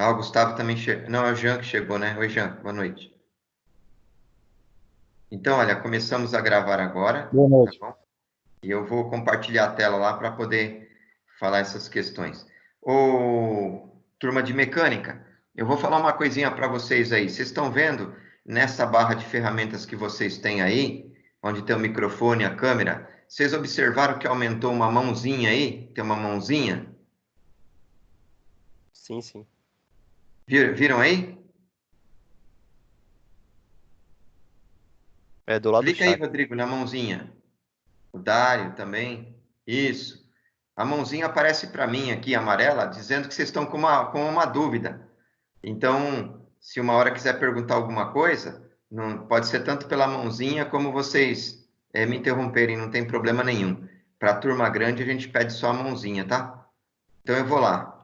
Ah, o Gustavo também chegou. Não, é o Jean que chegou, né? Oi, Jean, boa noite. Então, olha, começamos a gravar agora, Boa tá noite. bom? E eu vou compartilhar a tela lá para poder falar essas questões. Ô, turma de mecânica, eu vou falar uma coisinha para vocês aí. Vocês estão vendo nessa barra de ferramentas que vocês têm aí, onde tem o microfone, a câmera, vocês observaram que aumentou uma mãozinha aí? Tem uma mãozinha? Sim, sim. Viram aí? É do lado do Clica aí, chat. Rodrigo, na mãozinha. O Dário também. Isso. A mãozinha aparece para mim aqui, amarela, dizendo que vocês estão com uma dúvida. Então, se uma hora quiser perguntar alguma coisa, não, pode ser tanto pela mãozinha como vocês me interromperem, não tem problema nenhum. Para a turma grande, a gente pede só a mãozinha, tá? Então, eu vou lá.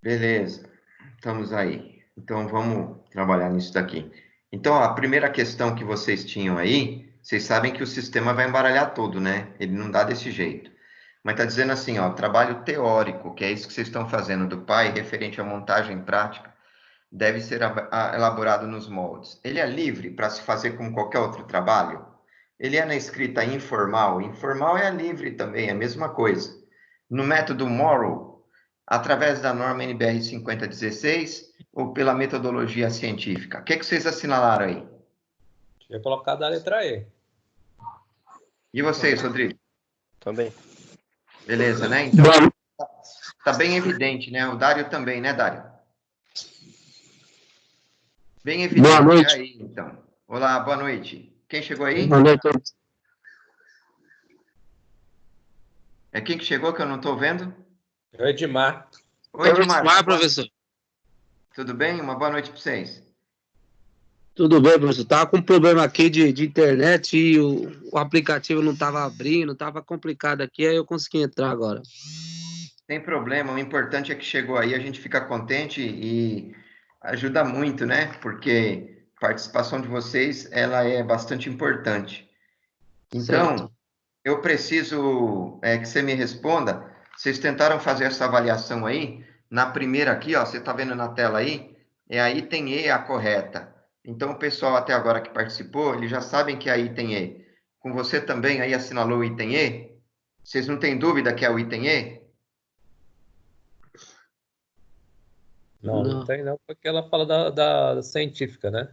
Beleza, estamos aí. Então, vamos trabalhar nisso daqui. Então, a primeira questão que vocês tinham aí, vocês sabem que o sistema vai embaralhar todo, né? Ele não dá desse jeito. Mas está dizendo assim, ó, trabalho teórico, que é isso que vocês estão fazendo do pai, referente à montagem prática, deve ser elaborado nos moldes. Ele é livre para se fazer como qualquer outro trabalho? Ele é na escrita informal? Informal é livre também, é a mesma coisa. No método Morrow, através da norma NBR 5016 ou pela metodologia científica? O que, é que vocês assinalaram aí? Tinha colocado a letra E. E vocês, Rodrigo? Também. Beleza, né? Então, tá bem evidente, né? O Dário também, né, Dário? Bem evidente. Boa noite. Aí, então. Olá, boa noite. Quem chegou aí? Boa noite. É quem que chegou que eu não estou vendo? É o Edmar. Oi, Edmar. Professor. Tudo bem? Uma boa noite para vocês. Tudo bem, professor? Tava com um problema aqui de internet e o aplicativo não estava abrindo, estava complicado aqui, aí eu consegui entrar agora. Sem problema, o importante é que chegou aí, a gente fica contente e ajuda muito, né? Porque a participação de vocês, ela é bastante importante. Então, Certo. eu preciso que você me responda. Vocês tentaram fazer essa avaliação aí? Na primeira aqui, ó, você está vendo na tela aí? É a item E a correta. Então, o pessoal até agora que participou, eles já sabem que é a item E. Com você também aí assinalou o item E? Vocês não têm dúvida que é o item E? Não tem não, porque ela fala da científica, né?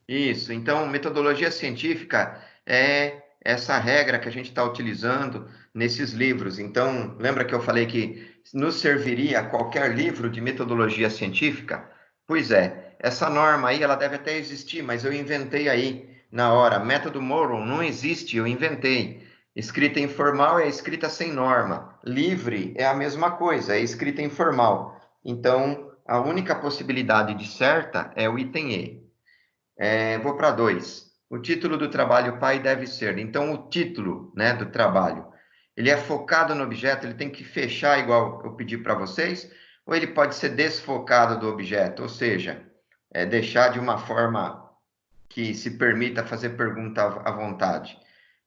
Isso. Então, metodologia científica é essa regra que a gente está utilizando nesses livros. Então, lembra que eu falei que nos serviria qualquer livro de metodologia científica? Pois é, essa norma aí, ela deve até existir, mas eu inventei aí na hora. Método Morrow não existe, eu inventei. Escrita informal é escrita sem norma. Livre é a mesma coisa, é escrita informal. Então, a única possibilidade de certa é o item E. Vou para 2. O título do trabalho pai deve ser. Então, o título, né, do trabalho, ele é focado no objeto, ele tem que fechar igual eu pedi para vocês, ou ele pode ser desfocado do objeto, ou seja, deixar de uma forma que se permita fazer pergunta à vontade.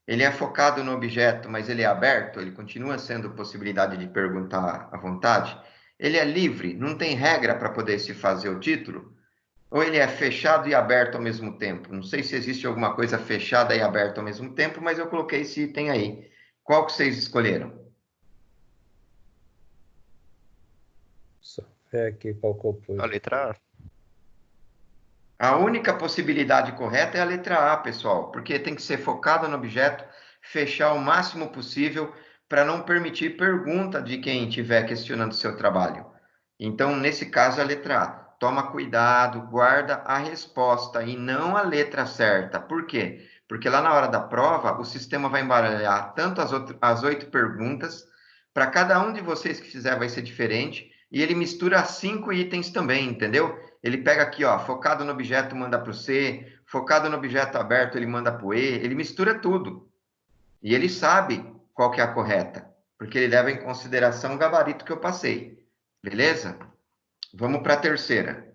Ele é focado no objeto, mas ele é aberto, ele continua sendo possibilidade de perguntar à vontade. Ele é livre, não tem regra para poder se fazer o título. Ou ele é fechado e aberto ao mesmo tempo? Não sei se existe alguma coisa fechada e aberta ao mesmo tempo, mas eu coloquei esse item aí. Qual que vocês escolheram? Só ver aqui qual que eu pus. A letra A. A única possibilidade correta é a letra A, pessoal, porque tem que ser focado no objeto, fechar o máximo possível para não permitir pergunta de quem estiver questionando o seu trabalho. Então, nesse caso, a letra A. Toma cuidado, guarda a resposta e não a letra certa. Por quê? Porque lá na hora da prova, o sistema vai embaralhar tanto as 8 perguntas, para cada um de vocês que fizer vai ser diferente, e ele mistura 5 itens também, entendeu? Ele pega aqui, ó, focado no objeto, manda para o C, focado no objeto aberto, ele manda para o E, ele mistura tudo. E ele sabe qual que é a correta, porque ele leva em consideração o gabarito que eu passei. Beleza? Vamos para a terceira.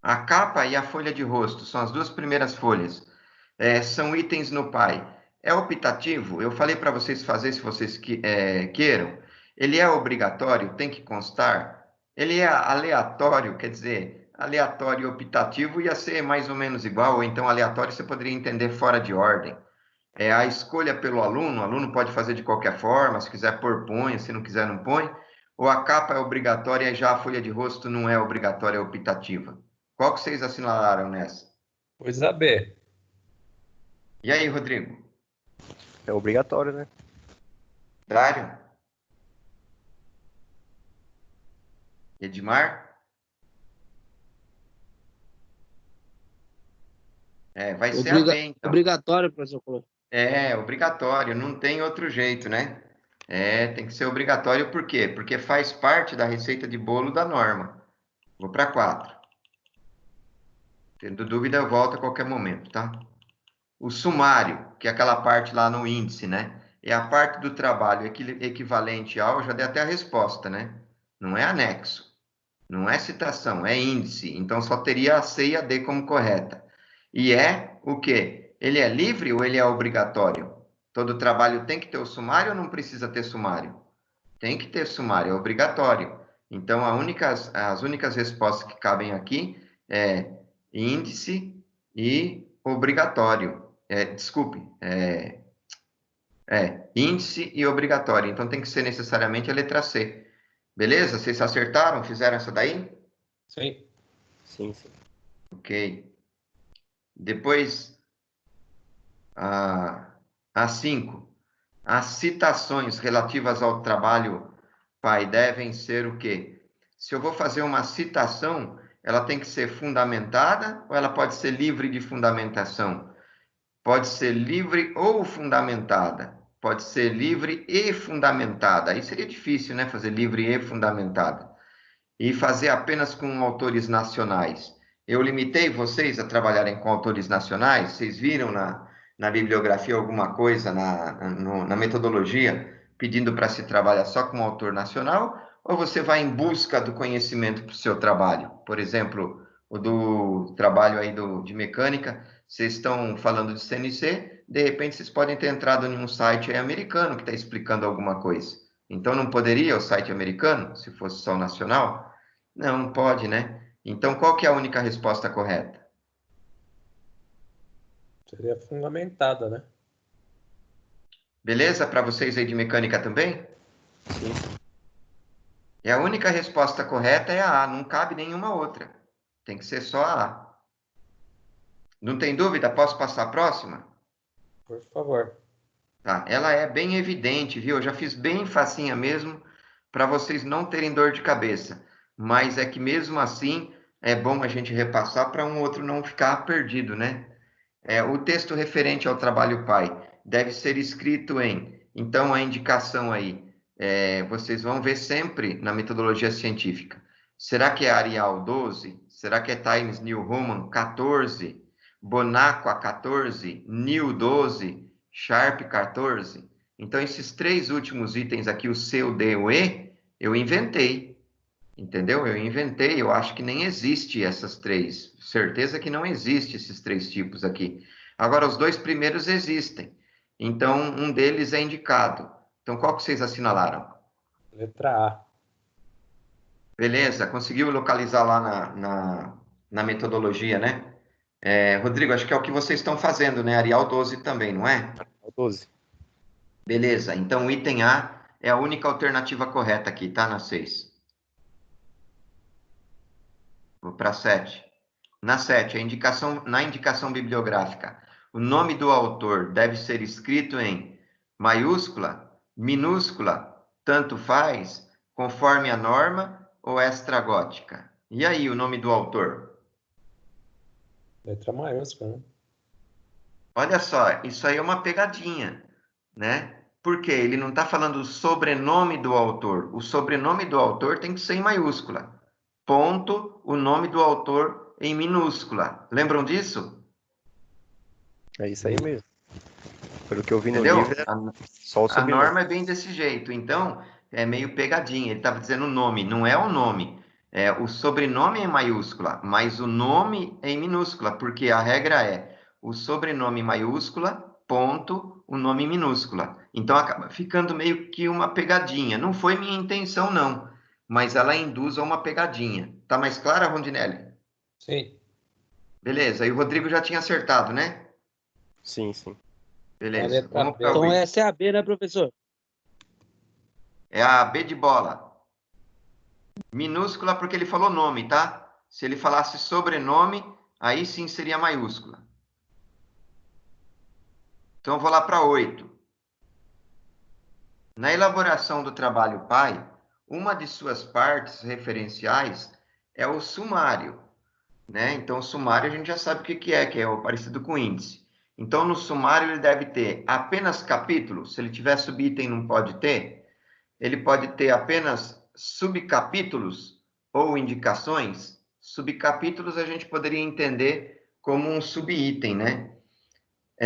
A capa e a folha de rosto são as duas primeiras folhas. São itens no pai. É optativo? Eu falei para vocês fazer se vocês queiram. Ele é obrigatório? Tem que constar? Ele é aleatório? Quer dizer, aleatório e optativo ia ser mais ou menos igual, ou então aleatório você poderia entender fora de ordem. É a escolha pelo aluno, o aluno pode fazer de qualquer forma, se quiser pôr, põe, se não quiser, não põe. Ou a capa é obrigatória e já a folha de rosto não é obrigatória, é optativa. Qual que vocês assinalaram nessa? Pois a B. E aí, Rodrigo? É obrigatório, né? Dário? Edmar? Vai ser a B, então. Obrigatório, professor. Obrigatório, não tem outro jeito, né? Tem que ser obrigatório, por quê? Porque faz parte da receita de bolo da norma. Vou para 4. Tendo dúvida, eu volto a qualquer momento, tá? O sumário, que é aquela parte lá no índice, né? É a parte do trabalho equivalente ao, já dei até a resposta, né? Não é anexo, não é citação, é índice. Então, só teria a C e a D como correta. E é o quê? Ele é livre ou ele é obrigatório? Todo trabalho tem que ter o sumário ou não precisa ter sumário? Tem que ter sumário, é obrigatório. Então, as únicas respostas que cabem aqui é índice e obrigatório. Desculpe, índice e obrigatório. Então, tem que ser necessariamente a letra C. Beleza? Vocês acertaram? Fizeram essa daí? Sim. Sim, sim. Ok. Depois, a 5. As citações relativas ao trabalho pai devem ser o quê? Se eu vou fazer uma citação, ela tem que ser fundamentada ou ela pode ser livre de fundamentação? Pode ser livre ou fundamentada. Pode ser livre e fundamentada. Aí seria difícil, né? Fazer livre e fundamentada. E fazer apenas com autores nacionais. Eu limitei vocês a trabalharem com autores nacionais? Vocês viram na bibliografia alguma coisa, na metodologia, pedindo para se trabalhar só com autor nacional? Ou você vai em busca do conhecimento para o seu trabalho? Por exemplo, o do trabalho aí de mecânica, vocês estão falando de CNC, de repente vocês podem ter entrado em um site americano que está explicando alguma coisa. Então, não poderia o site americano, se fosse só o nacional? Não, pode, né? Então, qual que é a única resposta correta? Seria fundamentada, né? Beleza? Para vocês aí de mecânica também? Sim. E a única resposta correta é a A, não cabe nenhuma outra. Tem que ser só a A. Não tem dúvida? Posso passar a próxima? Por favor. Tá, ela é bem evidente, viu? Eu já fiz bem facinha mesmo, para vocês não terem dor de cabeça. Mas é que mesmo assim, é bom a gente repassar para um outro não ficar perdido, né? O texto referente ao trabalho pai deve ser escrito em. Então, a indicação aí, vocês vão ver sempre na metodologia científica. Será que é Arial 12? Será que é Times New Roman 14? Bonacqua 14? New 12? Sharp 14? Então, esses 3 últimos itens aqui, o C, o D e o E, eu inventei. Entendeu? Eu inventei, eu acho que nem existe essas 3. Certeza que não existe esses 3 tipos aqui. Agora, os 2 primeiros existem. Então, um deles é indicado. Então, qual que vocês assinalaram? Letra A. Beleza, conseguiu localizar lá na metodologia, né? Rodrigo, acho que é o que vocês estão fazendo, né? Arial 12 também, não é? 12. Beleza, então o item A é a única alternativa correta aqui, tá? Na 6. Vou para 7. Na 7, na indicação bibliográfica, o nome do autor deve ser escrito em maiúscula, minúscula, tanto faz, conforme a norma ou extragótica. E aí, o nome do autor? Letra maiúscula, né? Olha só, isso aí é uma pegadinha, né? Porque ele não está falando o sobrenome do autor. O sobrenome do autor tem que ser em maiúscula. Ponto, o nome do autor em minúscula. Lembram disso? É isso aí mesmo. Pelo que eu vi no Entendeu? livro, só o A sobrenome. norma é bem desse jeito. Então, é meio pegadinha. Ele estava dizendo o nome, não é o nome. O sobrenome é em maiúscula, mas o nome é em minúscula, porque a regra é o sobrenome em maiúscula, ponto, o nome em minúscula. Então acaba ficando meio que uma pegadinha. Não foi minha intenção, não, mas ela induz a uma pegadinha. Tá mais clara, Rondinelli? Sim. Beleza, e o Rodrigo já tinha acertado, né? Sim, sim. Então, a Beleza, letra vamos B. para Então 8. essa é a B, né, professor? É a B de bola. Minúscula porque ele falou nome, tá? Se ele falasse sobrenome, aí sim seria maiúscula. Então, eu vou lá para 8. Na elaboração do trabalho pai, uma de suas partes referenciais é o sumário, né? Então, o sumário a gente já sabe o que é o parecido com índice. Então, no sumário ele deve ter apenas capítulo, se ele tiver subitem não pode ter. Ele pode ter apenas subcapítulos ou indicações. Subcapítulos a gente poderia entender como um subitem, né?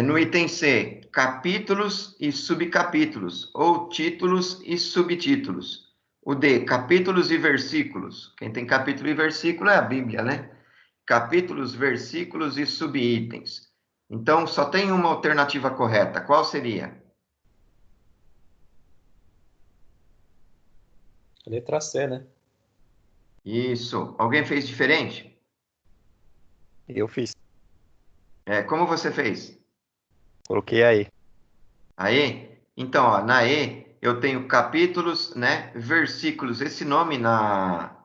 No item C, capítulos e subcapítulos, ou títulos e subtítulos. O D, capítulos e versículos. Quem tem capítulo e versículo é a Bíblia, né? Capítulos, versículos e subitens. Então, só tem uma alternativa correta. Qual seria? Letra C, né? Isso. Alguém fez diferente? Eu fiz. Como você fez? Coloquei aí. Aí? Então, ó, na E, eu tenho capítulos, né? Versículos. Esse nome na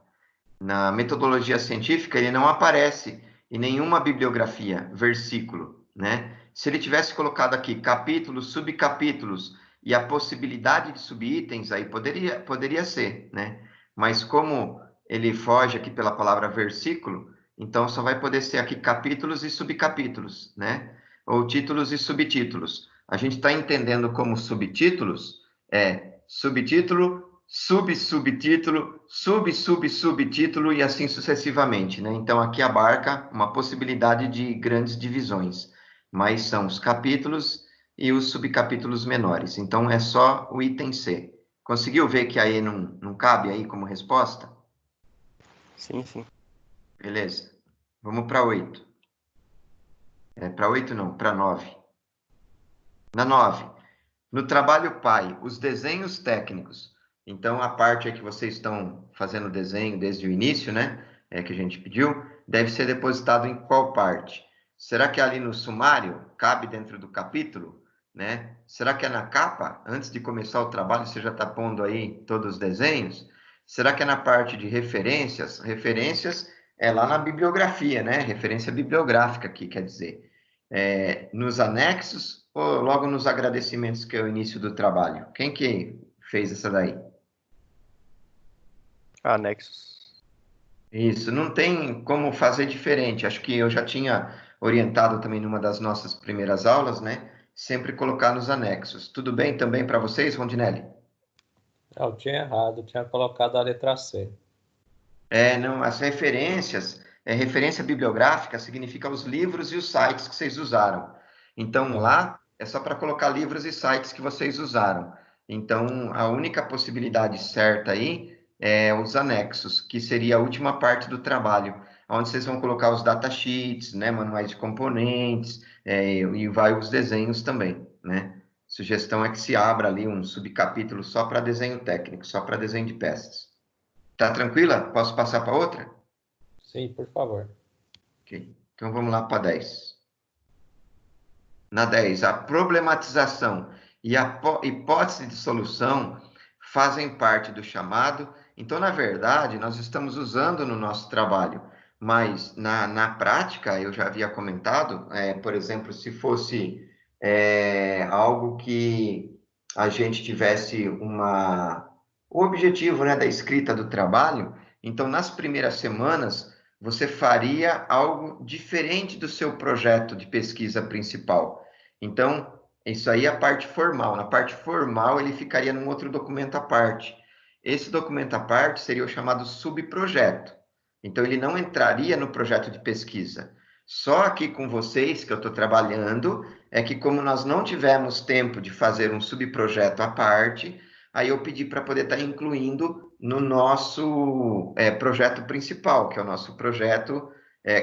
metodologia científica, ele não aparece em nenhuma bibliografia, versículo, né? Se ele tivesse colocado aqui capítulos, subcapítulos e a possibilidade de subitens, aí poderia ser, né? Mas como ele foge aqui pela palavra versículo, então só vai poder ser aqui capítulos e subcapítulos, né? Ou títulos e subtítulos. A gente está entendendo como subtítulos, subtítulo, subtítulo, subtítulo e assim sucessivamente, né? Então aqui abarca uma possibilidade de grandes divisões, mas são os capítulos e os subcapítulos menores. Então é só o item C. Conseguiu ver que aí não cabe aí como resposta? Sim, sim. Beleza. Vamos para 8. Para 8 não, para 9. Na 9. No trabalho pai, os desenhos técnicos. Então, a parte é que vocês estão fazendo o desenho desde o início, né? Que a gente pediu, deve ser depositado em qual parte? Será que é ali no sumário? Cabe dentro do capítulo? Né? Será que é na capa? Antes de começar o trabalho, você já está pondo aí todos os desenhos? Será que é na parte de referências? Referências é lá na bibliografia, né? Referência bibliográfica aqui, quer dizer. Nos anexos ou logo nos agradecimentos, que é o início do trabalho? Quem que fez essa daí? Anexos. Isso, não tem como fazer diferente. Acho que eu já tinha orientado também numa das nossas primeiras aulas, né? Sempre colocar nos anexos. Tudo bem também para vocês, Rondinelli? Eu tinha errado, eu tinha colocado a letra C. Não, as referências, referência bibliográfica significa os livros e os sites que vocês usaram. Então, Ah, lá é só para colocar livros e sites que vocês usaram. Então, a única possibilidade certa aí é os anexos, que seria a última parte do trabalho, onde vocês vão colocar os datasheets, né, manuais de componentes, e vai os desenhos também, né? Sugestão é que se abra ali um subcapítulo só para desenho técnico, só para desenho de peças. Tá tranquila? Posso passar para outra? sim, por favor. Ok. Então vamos lá para 10. Na 10, a problematização e a hipótese de solução fazem parte do chamado. Então, na verdade, nós estamos usando no nosso trabalho, mas na prática, eu já havia comentado, por exemplo, se fosse algo que a gente tivesse o objetivo, né, da escrita do trabalho, então, nas primeiras semanas, você faria algo diferente do seu projeto de pesquisa principal. Então, isso aí é a parte formal. Na parte formal, ele ficaria num outro documento à parte. Esse documento à parte seria o chamado subprojeto. Então, ele não entraria no projeto de pesquisa. Só aqui com vocês, que eu estou trabalhando, é que como nós não tivemos tempo de fazer um subprojeto à parte, aí eu pedi para poder estar incluindo no nosso projeto principal, que é o nosso projeto,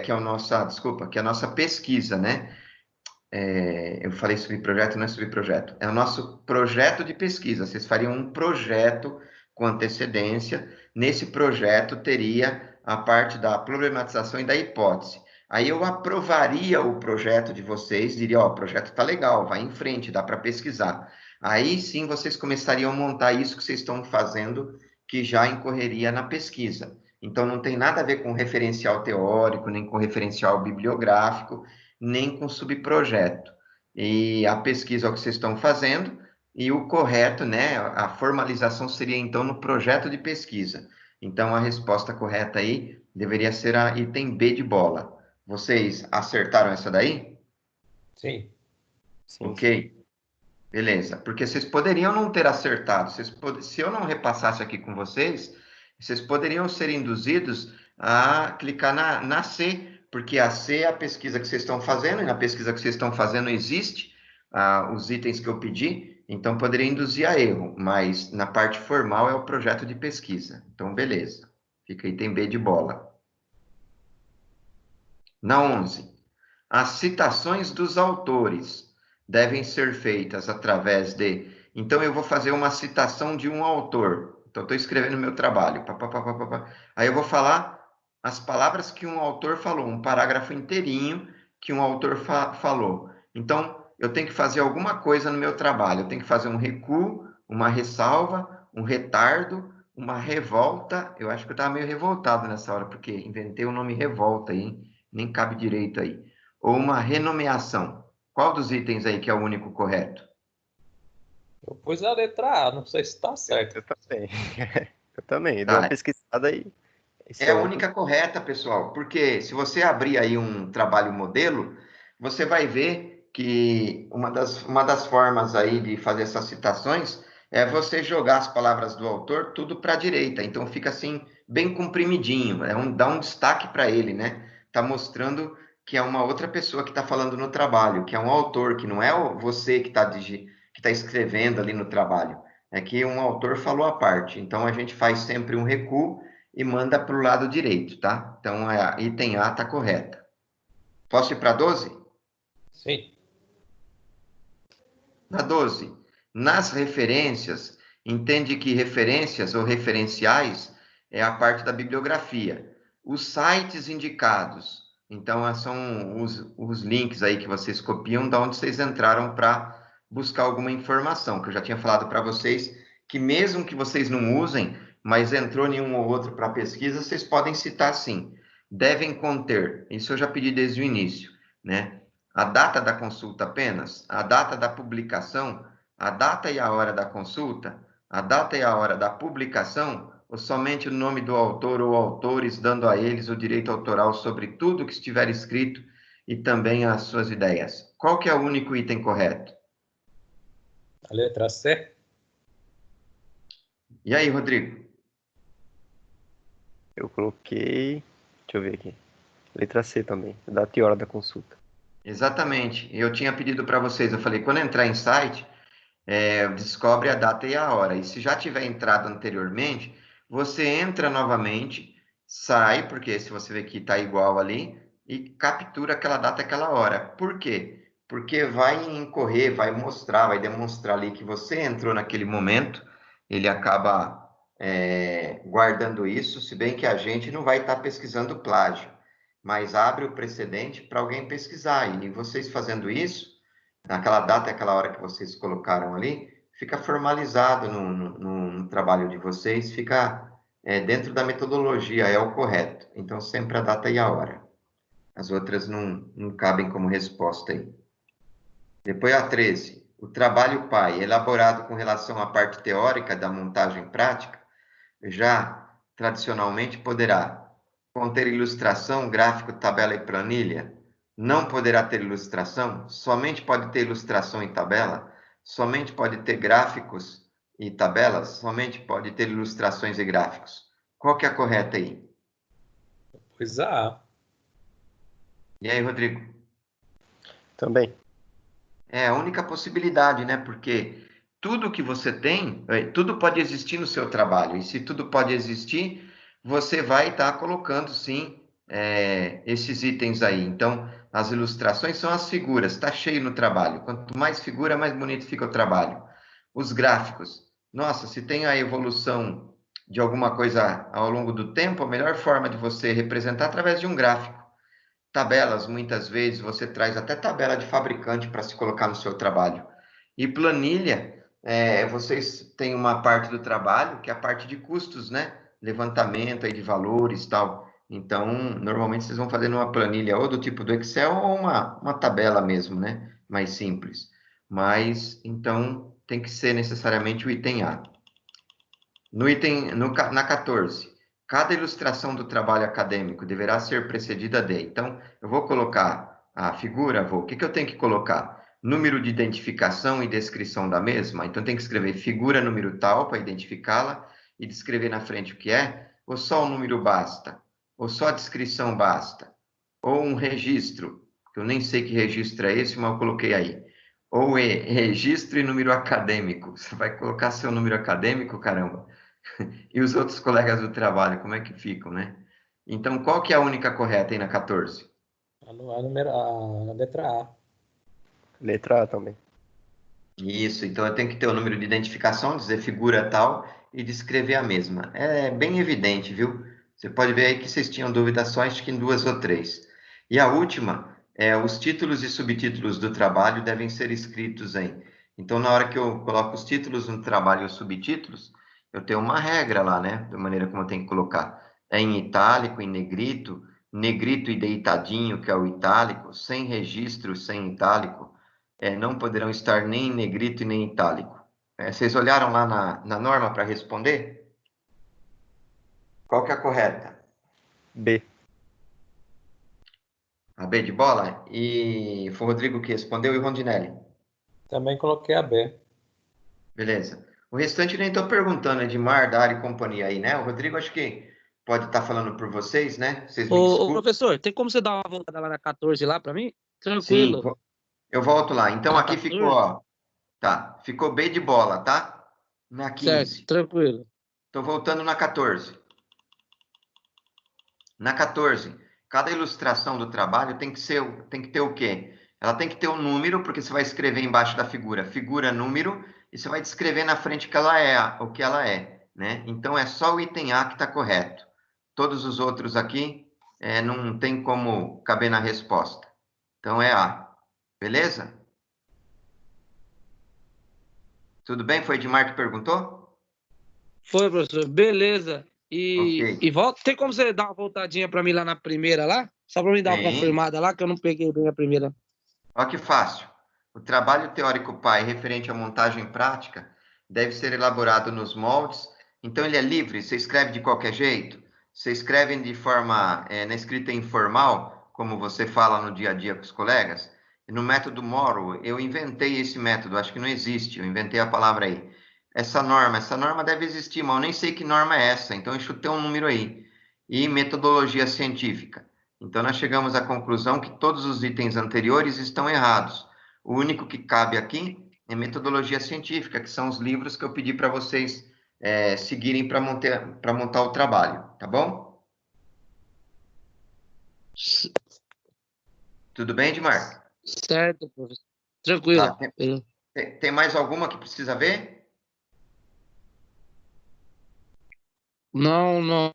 que é o nossa, desculpa, que é a nossa pesquisa, né? Eu falei subprojeto, não é subprojeto, é o nosso projeto de pesquisa. Vocês fariam um projeto com antecedência. Nesse projeto teria a parte da problematização e da hipótese. Aí eu aprovaria o projeto de vocês, diria, ó, o projeto tá legal, vai em frente, dá para pesquisar. Aí sim vocês começariam a montar isso que vocês estão fazendo, que já incorreria na pesquisa. Então não tem nada a ver com referencial teórico, nem com referencial bibliográfico, nem com subprojeto. E a pesquisa é o que vocês estão fazendo, e o correto, né, a formalização seria então no projeto de pesquisa. Então a resposta correta aí deveria ser a item B de bola. Vocês acertaram essa daí? Sim. Sim, Ok, sim. beleza. Porque vocês poderiam não ter acertado. Se eu não repassasse aqui com vocês, vocês poderiam ser induzidos a clicar na C, porque a C é a pesquisa que vocês estão fazendo, e na pesquisa que vocês estão fazendo existe os itens que eu pedi, então poderia induzir a erro, mas na parte formal é o projeto de pesquisa. Então, beleza. Fica item B de bola. Na 11, as citações dos autores devem ser feitas através de. Então, eu vou fazer uma citação de um autor. Então, estou escrevendo meu trabalho. Pá, pá, pá, pá, pá, pá. Aí eu vou falar as palavras que um autor falou, um parágrafo inteirinho que um autor falou. Então, eu tenho que fazer alguma coisa no meu trabalho. Eu tenho que fazer um recuo, uma ressalva, um retardo, uma revolta. Eu acho que eu estava meio revoltado nessa hora, porque inventei o nome revolta aí, hein? Nem cabe direito aí. Ou uma renomeação. Qual dos itens aí que é o único correto? Eu pus a letra A, não sei se tá certo. Eu também. Eu também. Dei uma Tá, pesquisada aí. Esse é é a o único. única correta, pessoal, porque se você abrir aí um trabalho modelo, você vai ver que uma das formas aí de fazer essas citações é você jogar as palavras do autor tudo para a direita, então fica assim, bem comprimidinho, dá um destaque para ele, né? Tá mostrando que é uma outra pessoa que está falando no trabalho, que é um autor, que não é você que tá escrevendo ali no trabalho, é que um autor falou a parte, então a gente faz sempre um recuo e manda para o lado direito, tá? Então, a item A está correta. Posso ir para 12? Sim. Na 12, nas referências, entende que referências ou referenciais é a parte da bibliografia. Os sites indicados, então, são os links aí que vocês copiam da onde vocês entraram para buscar alguma informação, que eu já tinha falado para vocês que mesmo que vocês não usem, mas entrou em um ou outro para pesquisa, vocês podem citar sim. Devem conter, isso eu já pedi desde o início, né? A data da consulta apenas, a data da publicação, a data e a hora da consulta, a data e a hora da publicação, ou somente o nome do autor ou autores, dando a eles o direito autoral sobre tudo que estiver escrito e também as suas ideias. Qual que é o único item correto? A letra C? E aí, Rodrigo? Eu coloquei. Deixa eu ver aqui. Letra C também. Data e hora da consulta. Exatamente. Eu tinha pedido para vocês, eu falei, quando entrar em site, descobre a data e a hora. E se já tiver entrado anteriormente, você entra novamente, sai, porque se você vê que está igual ali, e captura aquela data e aquela hora. Por quê? Porque vai incorrer, vai mostrar, vai demonstrar ali que você entrou naquele momento, ele acaba guardando isso, se bem que a gente não vai estar pesquisando plágio, mas abre o precedente para alguém pesquisar. E vocês fazendo isso, naquela data, aquela hora que vocês colocaram ali, fica formalizado no trabalho de vocês, fica dentro da metodologia, é o correto. Então, sempre a data e a hora. As outras não cabem como resposta aí. Depois a 13. O trabalho PAI, elaborado com relação à parte teórica da montagem prática, já tradicionalmente poderá conter ilustração, gráfico, tabela e planilha, não poderá ter ilustração, somente pode ter ilustração e tabela, somente pode ter gráficos e tabelas, somente pode ter ilustrações e gráficos. Qual que é a correta aí? Pus a A. E aí, Rodrigo? Também. É a única possibilidade, né? Porque tudo que você tem, tudo pode existir no seu trabalho. E se tudo pode existir, você vai estar colocando, sim, esses itens aí. Então, as ilustrações são as figuras, está cheio no trabalho. Quanto mais figura, mais bonito fica o trabalho. Os gráficos. Nossa, se tem a evolução de alguma coisa ao longo do tempo, a melhor forma de você representar é através de um gráfico. Tabelas, muitas vezes, você traz até tabela de fabricante para se colocar no seu trabalho. E planilha, vocês têm uma parte do trabalho que é a parte de custos, né? Levantamento aí de valores e tal. Então, normalmente vocês vão fazer numa planilha ou do tipo do Excel ou uma tabela mesmo, né? Mais simples. Mas, então, tem que ser necessariamente o item A. Na 14, cada ilustração do trabalho acadêmico deverá ser precedida de. Então, eu vou colocar a figura, o que eu tenho que colocar? Número de identificação e descrição da mesma. Então, tem que escrever figura número tal para identificá-la e descrever na frente o que é. Ou só o número basta? Ou só a descrição basta? Ou um registro, que eu nem sei que registro é esse, mas eu coloquei aí. Ou registro e número acadêmico. Você vai colocar seu número acadêmico, caramba. E os outros colegas do trabalho, como é que ficam, né? Então, qual que é a única correta aí na 14? A letra A. Letra A também. Isso, então eu tenho que ter o número de identificação, dizer figura tal e descrever a mesma. É bem evidente, viu? Você pode ver aí que vocês tinham dúvida só, acho que em 2 ou 3. E a última os títulos e subtítulos do trabalho devem ser escritos em. Então, na hora que eu coloco os títulos no trabalho e os subtítulos, eu tenho uma regra lá, né? Da maneira como eu tenho que colocar. É em itálico, em negrito, negrito e deitadinho, que é o itálico, sem registro, sem itálico. Não poderão estar nem em negrito e nem em itálico. Vocês olharam lá na norma para responder? Qual que é a correta? B. A B de bola? E foi o Rodrigo que respondeu e o Rondinelli. Também coloquei a B. Beleza. O restante nem estou perguntando, Edmar, Dari e companhia aí, né? O Rodrigo acho que pode estar falando por vocês, né? Vocês me Ô, desculpem. professor, tem como você dar uma voltada lá na 14 lá para mim? Sim, Tranquilo. eu volto lá. Então Na aqui ficou, 14? ó, tá, ficou B de bola, tá? Na Certo, 15. tranquilo. Estou voltando na 14. Na 14, cada ilustração do trabalho tem que ter o quê? Ela tem que ter um número, porque você vai escrever embaixo da figura, figura, número, e você vai descrever na frente que ela é, o que ela é, né? Então, é só o item A que está correto. Todos os outros aqui não tem como caber na resposta. Então, é A. Beleza? Tudo bem? Foi Edmar que perguntou? Foi, professor. Beleza. Ok. E volta. Tem como você dar uma voltadinha para mim lá na primeira lá? Só para me dar uma Tem. confirmada lá, que eu não peguei bem a primeira. Olha que fácil. O trabalho teórico PAI referente à montagem prática deve ser elaborado nos moldes. Então, ele é livre, você escreve de qualquer jeito. Você escreve de forma, na escrita informal, como você fala no dia a dia com os colegas. E no método Moro, eu inventei esse método, acho que não existe, eu inventei a palavra aí. Essa norma deve existir, mas eu nem sei que norma é essa, então eu chutei um número aí. E metodologia científica. Então, nós chegamos à conclusão que todos os itens anteriores estão errados. O único que cabe aqui é metodologia científica, que são os livros que eu pedi para vocês seguirem para montar o trabalho, tá bom? Tudo bem, Edmar? Certo, professor. Tá. Tranquilo. Tem mais alguma que precisa ver? Não, não,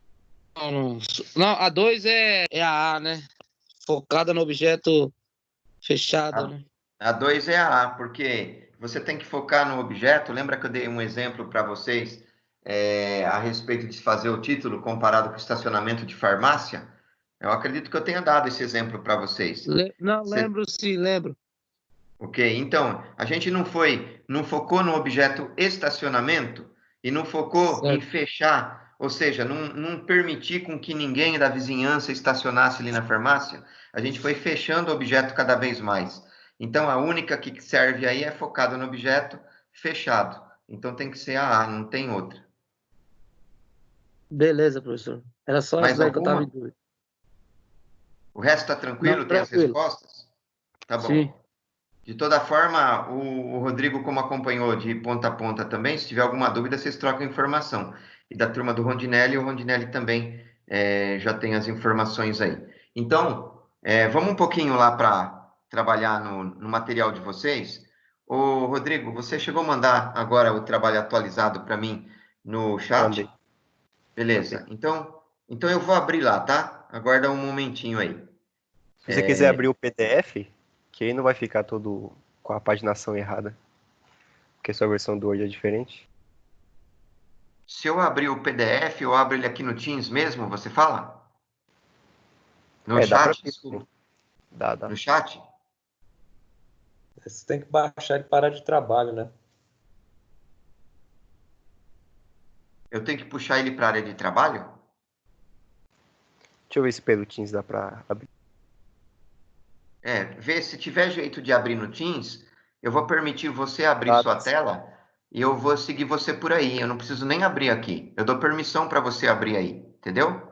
não. Não, a 2 é a A, né? Focada no objeto fechado, A, né? a 2 é a A, porque você tem que focar no objeto. Lembra que eu dei um exemplo para vocês a respeito de fazer o título comparado com o estacionamento de farmácia? Eu acredito que eu tenha dado esse exemplo para vocês. Não, Você lembro sim, lembro. Ok, então, a gente não focou no objeto estacionamento e não focou em Certo. fechar, ou seja, não permitir com que ninguém da vizinhança estacionasse ali na farmácia. A gente foi fechando o objeto cada vez mais. Então, a única que serve aí é focada no objeto fechado. Então, tem que ser a A, não tem outra. Beleza, professor. Era só isso Mais daí que eu tava em alguma? dúvida. O resto está Não, tranquilo? Tem as tranquilo. respostas? Tá Sim. bom. De toda forma, o Rodrigo, como acompanhou de ponta a ponta também, se tiver alguma dúvida, vocês trocam informação. E da turma do Rondinelli, o Rondinelli também já tem as informações aí. Então, vamos um pouquinho lá para trabalhar no material de vocês. Ô, Rodrigo, você chegou a mandar agora o trabalho atualizado para mim no chat? Mandei. Beleza. Então eu vou abrir lá, tá? Aguarda um momentinho aí. Se você quiser abrir o PDF, que aí não vai ficar todo com a paginação errada, porque a sua versão do Word é diferente. Se eu abrir o PDF, eu abro ele aqui no Teams mesmo, você fala? No Dá pra chat? ver. Desculpa. Dá. No chat? Você tem que baixar e parar de trabalho, né? Eu tenho que puxar ele para a área de trabalho? Deixa eu ver se pelo Teams dá pra abrir. Vê se tiver jeito de abrir no Teams, eu vou permitir você abrir Tá. sua tela e eu vou seguir você por aí. Eu não preciso nem abrir aqui. Eu dou permissão para você abrir aí, entendeu?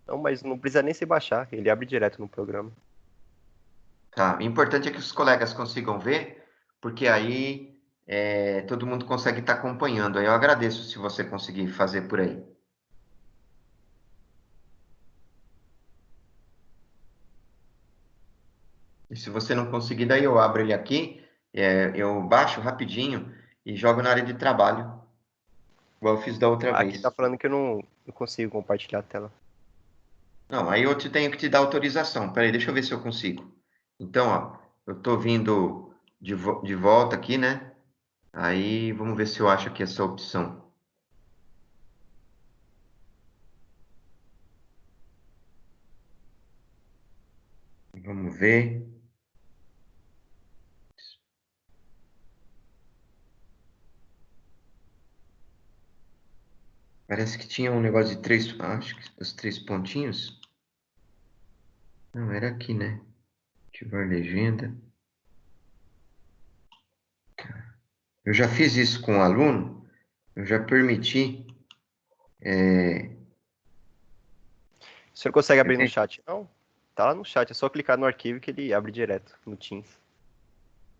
Não, mas não precisa nem se baixar, ele abre direto no programa. Tá. O importante é que os colegas consigam ver, porque aí todo mundo consegue estar acompanhando. Aí eu agradeço se você conseguir fazer por aí. E se você não conseguir, daí eu abro ele aqui, eu baixo rapidinho e jogo na área de trabalho, igual eu fiz da outra Aqui vez. tá falando que eu não consigo compartilhar a tela. Não, aí eu tenho que te dar autorização. Peraí, deixa eu ver se eu consigo. Então, ó, eu tô vindo de volta aqui, né? Aí vamos ver se eu acho aqui essa opção. Vamos ver. Parece que tinha um negócio de acho que os 3 pontinhos. Não, era aqui, né? Ativar legenda. Eu já fiz isso com um aluno, eu já permiti. O senhor consegue abrir no chat? Não, tá lá no chat, é só clicar no arquivo que ele abre direto no Teams.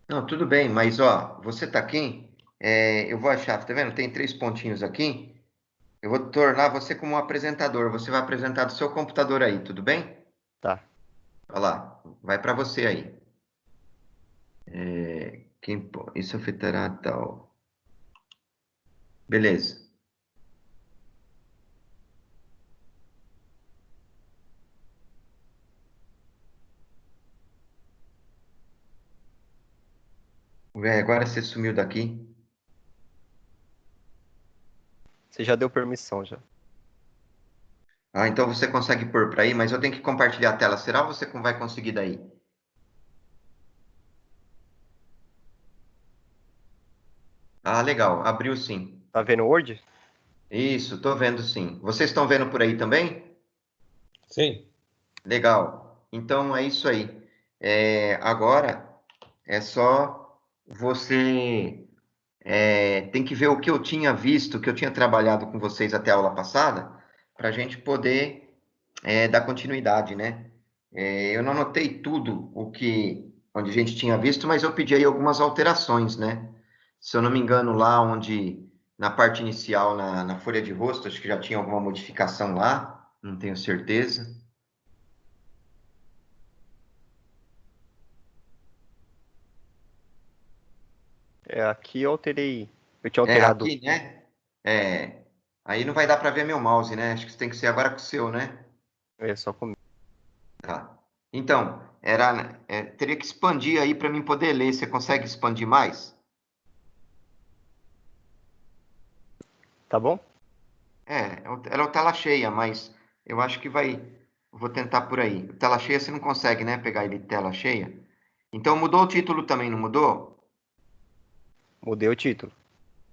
Não, tudo bem, mas ó, você tá aqui, eu vou achar, tá vendo? Tem 3 pontinhos aqui. Eu vou tornar você como um apresentador. Você vai apresentar do seu computador aí, tudo bem? Tá. Olha lá, vai para você aí. Isso afetará tal. Beleza. Agora você sumiu daqui. Você já deu permissão já. Ah, então você consegue pôr para aí, mas eu tenho que compartilhar a tela. Será que você vai conseguir daí? Ah, legal. Abriu sim. Tá vendo o Word? Isso, estou vendo sim. Vocês estão vendo por aí também? Sim. Legal. Então é isso aí. Agora é só você tem que ver o que eu tinha visto, o que eu tinha trabalhado com vocês até a aula passada, para a gente poder dar continuidade, né? Eu não anotei tudo onde a gente tinha visto, mas eu pedi aí algumas alterações, né? Se eu não me engano, lá na parte inicial, na folha de rosto, acho que já tinha alguma modificação lá, não tenho certeza. Aqui eu alterei. Eu tinha alterado. Aqui, né? Aí não vai dar para ver meu mouse, né? Acho que tem que ser agora com o seu, né? Só comigo. Tá. Então, teria que expandir aí para mim poder ler. Você consegue expandir mais? Tá bom? Era o tela cheia, mas eu acho que vai. Vou tentar por aí. Tela cheia você não consegue, né? Pegar ele de tela cheia. Então mudou o título também, não mudou? Mudei o título.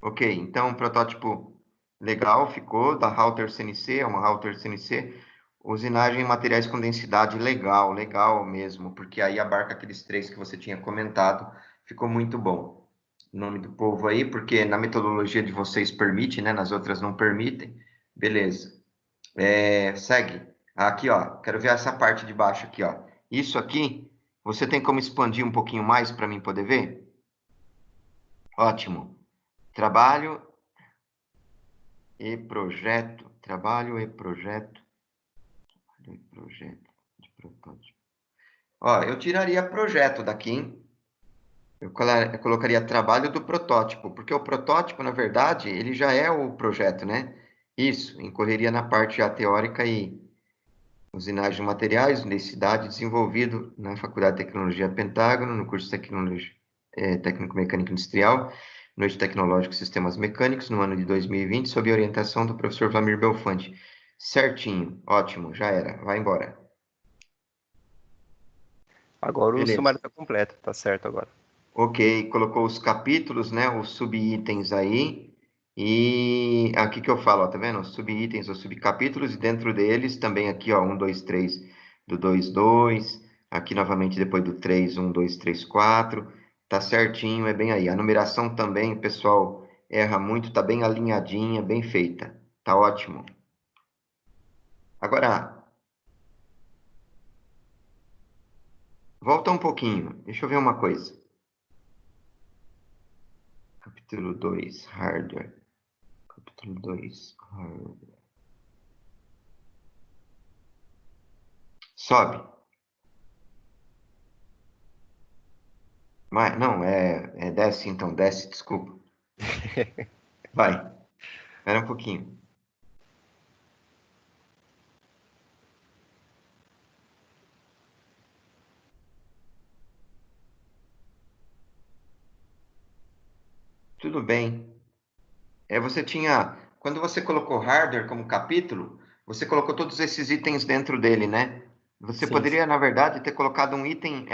Ok, então protótipo legal ficou, da Router CNC, é uma Router CNC. Usinagem em materiais com densidade legal, legal mesmo, porque aí abarca aqueles 3 que você tinha comentado, ficou muito bom. Nome do povo aí, porque na metodologia de vocês permite, né? Nas outras não permitem. Beleza. Segue. Aqui, ó, quero ver essa parte de baixo aqui, ó. Isso aqui Você tem como expandir um pouquinho mais para mim poder ver? Ótimo. Trabalho e projeto. Trabalho e projeto. Trabalho e projeto de protótipo. Ó, eu tiraria projeto daqui, hein? Eu colocaria trabalho do protótipo, porque o protótipo, na verdade, ele já é o projeto, né? Isso, incorreria na parte já teórica e usinagem de materiais, unicidade, desenvolvido na Faculdade de Tecnologia Pentágono, no curso de Tecnologia, Técnico-Mecânico Industrial, Noite Tecnológico e Sistemas Mecânicos, no ano de 2020, sob orientação do professor Vlamir Belfante. Certinho, ótimo, já era, vai embora. Agora o Beleza. sumário está completo, tá certo agora. Ok, colocou os capítulos, né, os subitens aí, e aqui que eu falo, ó, tá vendo? Os subitens, os subcapítulos, e dentro deles também aqui, ó, 1, 2, 3 do 2, 2, aqui novamente depois do 3, 1, 2, 3, 4, tá certinho, é bem aí. A numeração também, o pessoal erra muito, tá bem alinhadinha, bem feita, tá ótimo. Agora, volta um pouquinho, deixa eu ver uma coisa. Capítulo 2, hardware. Capítulo 2, hardware. Sobe. Mas, não, desce então, desce, desculpa. Vai, espera um pouquinho. Tudo bem. Você tinha, quando você colocou hardware como capítulo, você colocou todos esses itens dentro dele, né? Você Sim, sim. poderia, na verdade, ter colocado um item,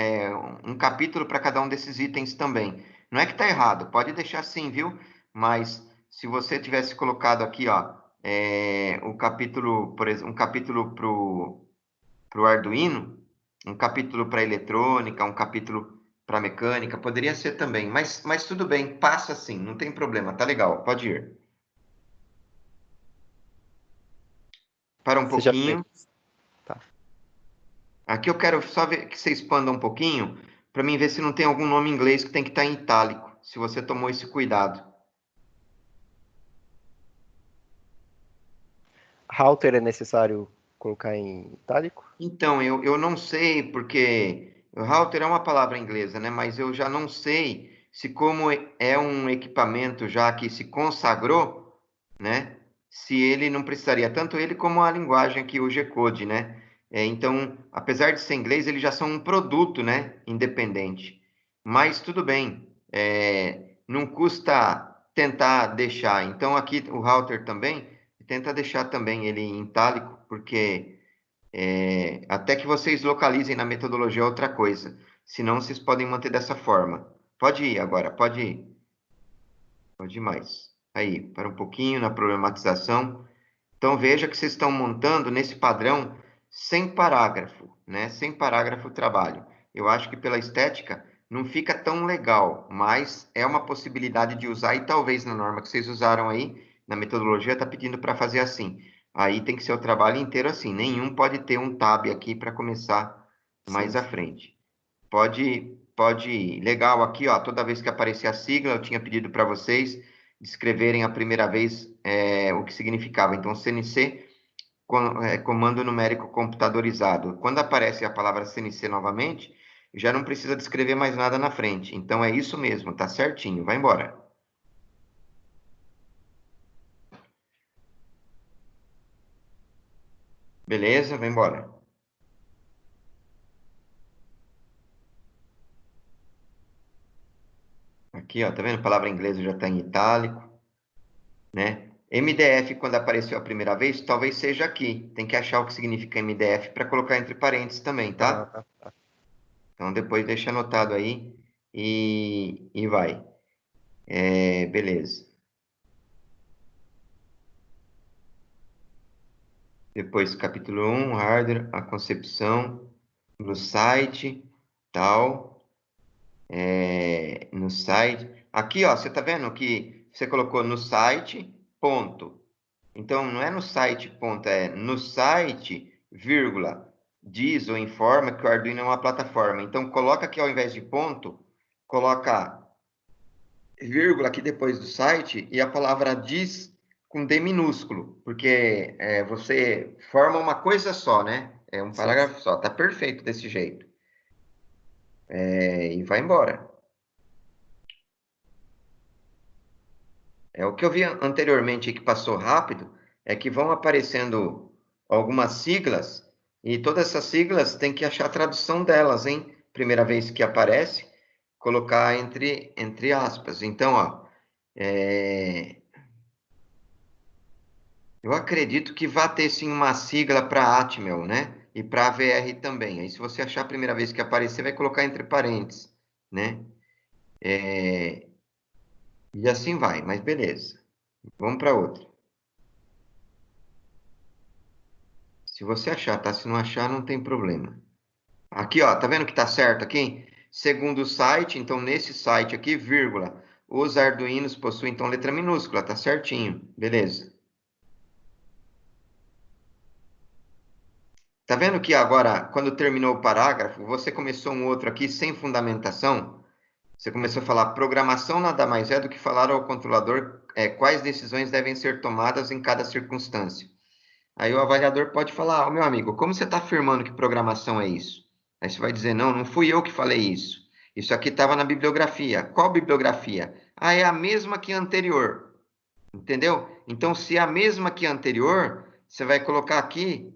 um capítulo para cada um desses itens também. Não é que está errado, pode deixar assim, viu? Mas se você tivesse colocado aqui, ó, o capítulo, por exemplo, um capítulo para o Arduino, um capítulo para eletrônica, um capítulo para mecânica, poderia ser também, mas tudo bem, passa assim, não tem problema, tá legal, pode ir. Para um Você já fez. pouquinho. Tá. Aqui eu quero só ver que você expanda um pouquinho, para mim ver se não tem algum nome em inglês que tem que estar em itálico, se você tomou esse cuidado. Router é necessário colocar em itálico? Então, eu não sei, porque router é uma palavra inglesa, né? Mas eu já não sei se como é um equipamento já que se consagrou, né? Se ele não precisaria, tanto ele como a linguagem aqui, o G-Code, né? Então, apesar de ser inglês, eles já são um produto, né? Independente. Mas tudo bem, não custa tentar deixar. Então, aqui o router também, tenta deixar também ele em itálico, porque até que vocês localizem na metodologia outra coisa. Senão, vocês podem manter dessa forma. Pode ir agora, pode ir. Pode ir mais. Aí, para um pouquinho na problematização. Então, veja que vocês estão montando nesse padrão sem parágrafo, né? Sem parágrafo trabalho. Eu acho que pela estética não fica tão legal, mas é uma possibilidade de usar e talvez na norma que vocês usaram aí, na metodologia, está pedindo para fazer assim. Aí tem que ser o trabalho inteiro assim. Nenhum pode ter um tab aqui para começar mais Sim, à sim. frente. Pode ir. Legal aqui, ó. Toda vez que aparecer a sigla, eu tinha pedido para vocês escreverem a primeira vez o que significava. Então, CNC, comando numérico computadorizado. Quando aparece a palavra CNC novamente, já não precisa descrever mais nada na frente. Então, é isso mesmo, tá certinho. Vai embora. Beleza? Vai embora. Aqui, ó, tá vendo? A palavra inglesa já está em itálico, né? MDF, quando apareceu a primeira vez, talvez seja aqui. Tem que achar o que significa MDF para colocar entre parênteses também, Ah, tá? tá. Então, depois deixa anotado aí e vai. Beleza. Depois, capítulo 1, hardware, a concepção, no site, tal. No site. Aqui, ó, você tá vendo que você colocou no site, ponto. Então, não é no site, ponto, é no site, vírgula. diz ou informa que o Arduino é uma plataforma. Então, coloca aqui ao invés de ponto, coloca vírgula aqui depois do site e a palavra diz com D minúsculo, porque você forma uma coisa só, né? É um parágrafo só. Tá perfeito desse jeito. E vai embora. O que eu vi anteriormente que passou rápido é que vão aparecendo algumas siglas e todas essas siglas tem que achar a tradução delas, hein? Primeira vez que aparece, colocar entre aspas. Então, ó, eu acredito que vai ter sim uma sigla para Atmel, né? E para AVR também. Aí, se você achar a primeira vez que aparecer, vai colocar entre parênteses, né? E assim vai, mas beleza. Vamos para outra. Se você achar, tá? Se não achar, não tem problema. Aqui, ó, tá vendo que tá certo aqui? Segundo o site, então nesse site aqui, vírgula, os Arduinos possuem então letra minúscula, tá certinho. Beleza. Tá vendo que agora, quando terminou o parágrafo, você começou um outro aqui sem fundamentação? Você começou a falar, programação nada mais é do que falar ao controlador quais decisões devem ser tomadas em cada circunstância. Aí o avaliador pode falar, meu amigo, como você está afirmando que programação é isso? Aí você vai dizer, não fui eu que falei isso. Isso aqui estava na bibliografia. Qual bibliografia? Ah, é a mesma que a anterior. Entendeu? Então, se é a mesma que a anterior, você vai colocar aqui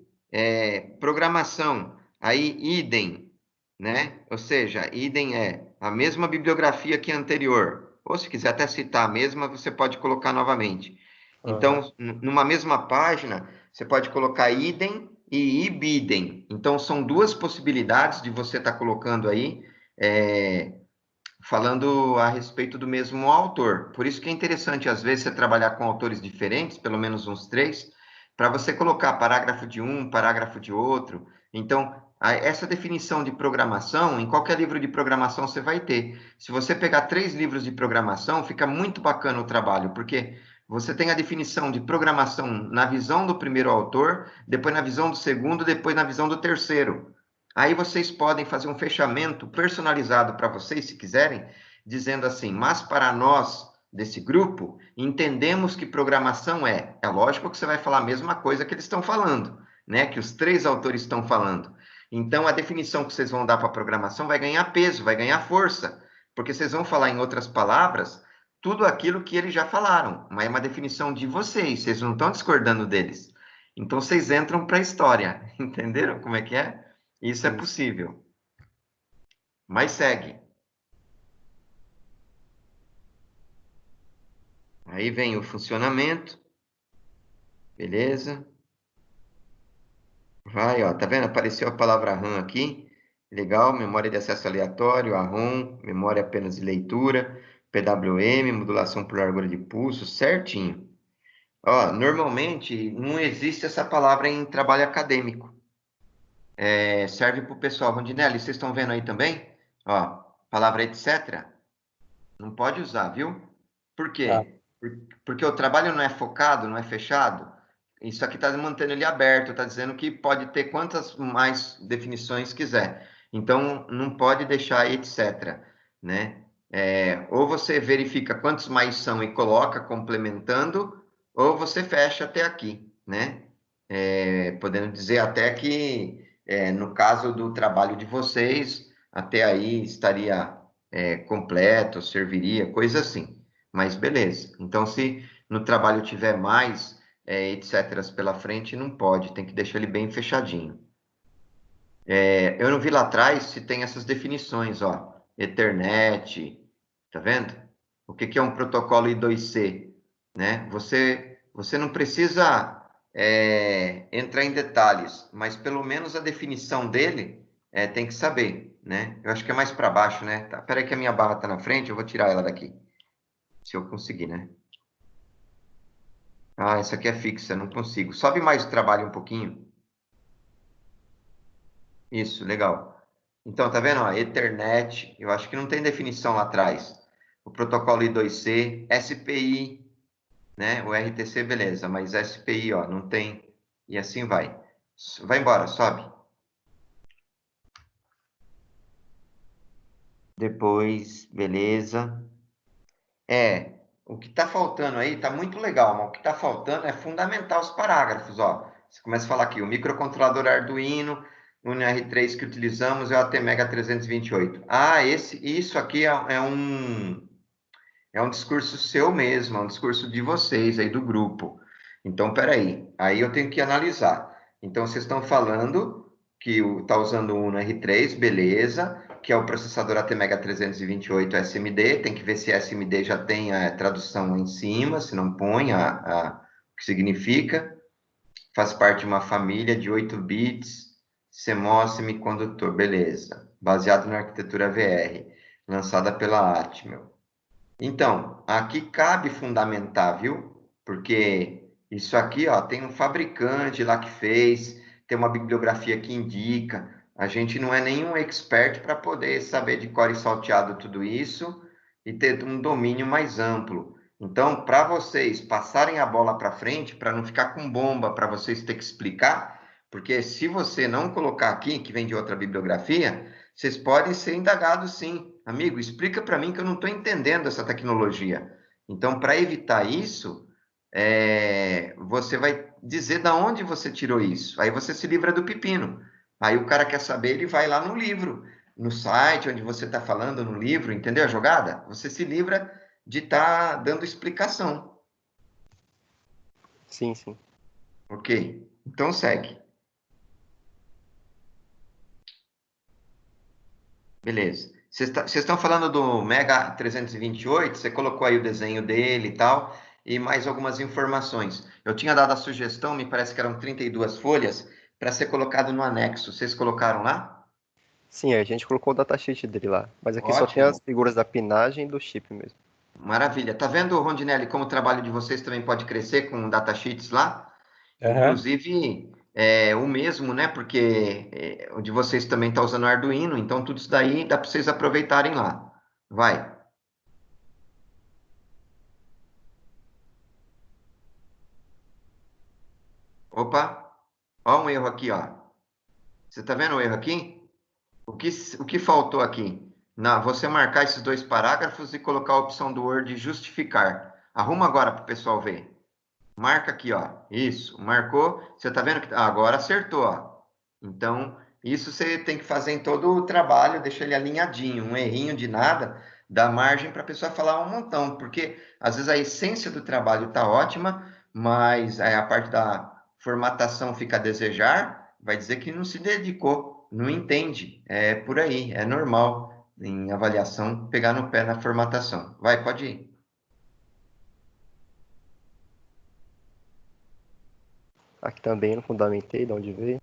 programação. Aí, idem, né? Ou seja, idem é a mesma bibliografia que a anterior. Ou se quiser até citar a mesma, você pode colocar novamente. Então, numa mesma página, você pode colocar idem e ibidem. Então, são duas possibilidades de você estar colocando aí, falando a respeito do mesmo autor. Por isso que é interessante, às vezes, você trabalhar com autores diferentes, pelo menos uns 3, para você colocar parágrafo de um, parágrafo de outro. Então, essa definição de programação, em qualquer livro de programação você vai ter. Se você pegar 3 livros de programação, fica muito bacana o trabalho, porque você tem a definição de programação na visão do primeiro autor, depois na visão do segundo, depois na visão do terceiro. Aí vocês podem fazer um fechamento personalizado para vocês, se quiserem, dizendo assim, mas para nós, desse grupo, entendemos que programação é lógico que você vai falar a mesma coisa que eles estão falando, né? Que os 3 autores estão falando. Então, a definição que vocês vão dar para a programação vai ganhar peso, vai ganhar força, porque vocês vão falar em outras palavras tudo aquilo que eles já falaram, mas é uma definição de vocês não estão discordando deles. Então, vocês entram para a história, entenderam como é que é? Isso é possível. Mas segue. Aí vem o funcionamento. Beleza. Vai, ó. Tá vendo? Apareceu a palavra RAM aqui. Legal. Memória de acesso aleatório, a ROM, memória apenas de leitura, PWM, modulação por largura de pulso, certinho. Ó, normalmente não existe essa palavra em trabalho acadêmico. Serve para o pessoal. Rondinelli, vocês estão vendo aí também? Ó, palavra etc. Não pode usar, viu? Por quê? Porque o trabalho não é focado, não é fechado. Isso aqui está mantendo ele aberto, está dizendo que pode ter quantas mais definições quiser. Então, não pode deixar etc, né? Ou você verifica quantos mais são e coloca complementando, ou você fecha até aqui, né? Podendo dizer até que, no caso do trabalho de vocês, até aí estaria completo, serviria, coisa assim. Mas beleza. Então, se no trabalho tiver mais, etc. pela frente, não pode, tem que deixar ele bem fechadinho. Eu não vi lá atrás se tem essas definições, ó. Ethernet, tá vendo? O que é um protocolo I2C, né? Você não precisa entrar em detalhes, mas pelo menos a definição dele tem que saber, né? Eu acho que é mais para baixo, né? Tá, peraí que a minha barra tá na frente, eu vou tirar ela daqui. Se eu conseguir, né? Ah, essa aqui é fixa, não consigo. Sobe mais o trabalho um pouquinho. Isso, legal. Então, tá vendo? Ó, Ethernet, eu acho que não tem definição lá atrás. O protocolo I2C, SPI, né? O RTC, beleza, mas SPI, ó, não tem. E assim vai. Vai embora, sobe. Depois, beleza. O que está faltando aí está muito legal, mas o que está faltando é fundamentar os parágrafos, ó. Você começa a falar aqui, o microcontrolador Arduino, o R3 que utilizamos é o ATmega 328. Isso aqui é um discurso seu mesmo, é um discurso de vocês aí do grupo. Então, peraí, aí eu tenho que analisar. Então, vocês estão falando que está usando o Uno R3, beleza, que é o processador ATmega 328 SMD, tem que ver se SMD já tem a tradução em cima, se não põe o que significa. Faz parte de uma família de 8 bits, CMOS semicondutor, beleza. Baseado na arquitetura VR, lançada pela Atmel. Então, aqui cabe fundamentar, viu? Porque isso aqui, ó, tem um fabricante lá que fez, tem uma bibliografia que indica. A gente não é nenhum expert para poder saber de cor e salteado tudo isso e ter um domínio mais amplo. Então, para vocês passarem a bola para frente, para não ficar com bomba, para vocês ter que explicar, porque se você não colocar aqui, que vem de outra bibliografia, vocês podem ser indagados sim. Amigo, explica para mim que eu não estou entendendo essa tecnologia. Então, para evitar isso, você vai dizer de onde você tirou isso. Aí você se livra do pepino. Aí o cara quer saber, ele vai lá no livro, no site onde você está falando, no livro, entendeu a jogada? Você se livra de estar dando explicação. Sim, sim. Ok, então segue. Beleza. Vocês estão falando do Mega 328, você colocou aí o desenho dele e tal, e mais algumas informações. Eu tinha dado a sugestão, me parece que eram 32 folhas, para ser colocado no anexo. Vocês colocaram lá? Sim, a gente colocou o datasheet dele lá. Mas aqui só tem as Ótimo. figuras da pinagem e do chip mesmo. Maravilha. Tá vendo, Rondinelli, como o trabalho de vocês também pode crescer com datasheets lá? Aham. Inclusive, o mesmo, né? Porque o de vocês também está usando Arduino, então tudo isso daí dá para vocês aproveitarem lá. Vai. Opa, ó um erro aqui, ó. Você está vendo o erro aqui? O que faltou aqui? Você marcar esses dois parágrafos e colocar a opção do Word justificar. Arruma agora para o pessoal ver. Marca aqui, ó. Isso, marcou. Você está vendo que agora acertou, ó. Então, isso você tem que fazer em todo o trabalho, deixa ele alinhadinho. Um errinho de nada dá margem para a pessoa falar um montão, porque às vezes a essência do trabalho está ótima, mas a parte da formatação fica a desejar, vai dizer que não se dedicou, não entende. É por aí, é normal em avaliação pegar no pé na formatação. Vai, pode ir. Aqui também eu não fundamentei de onde veio.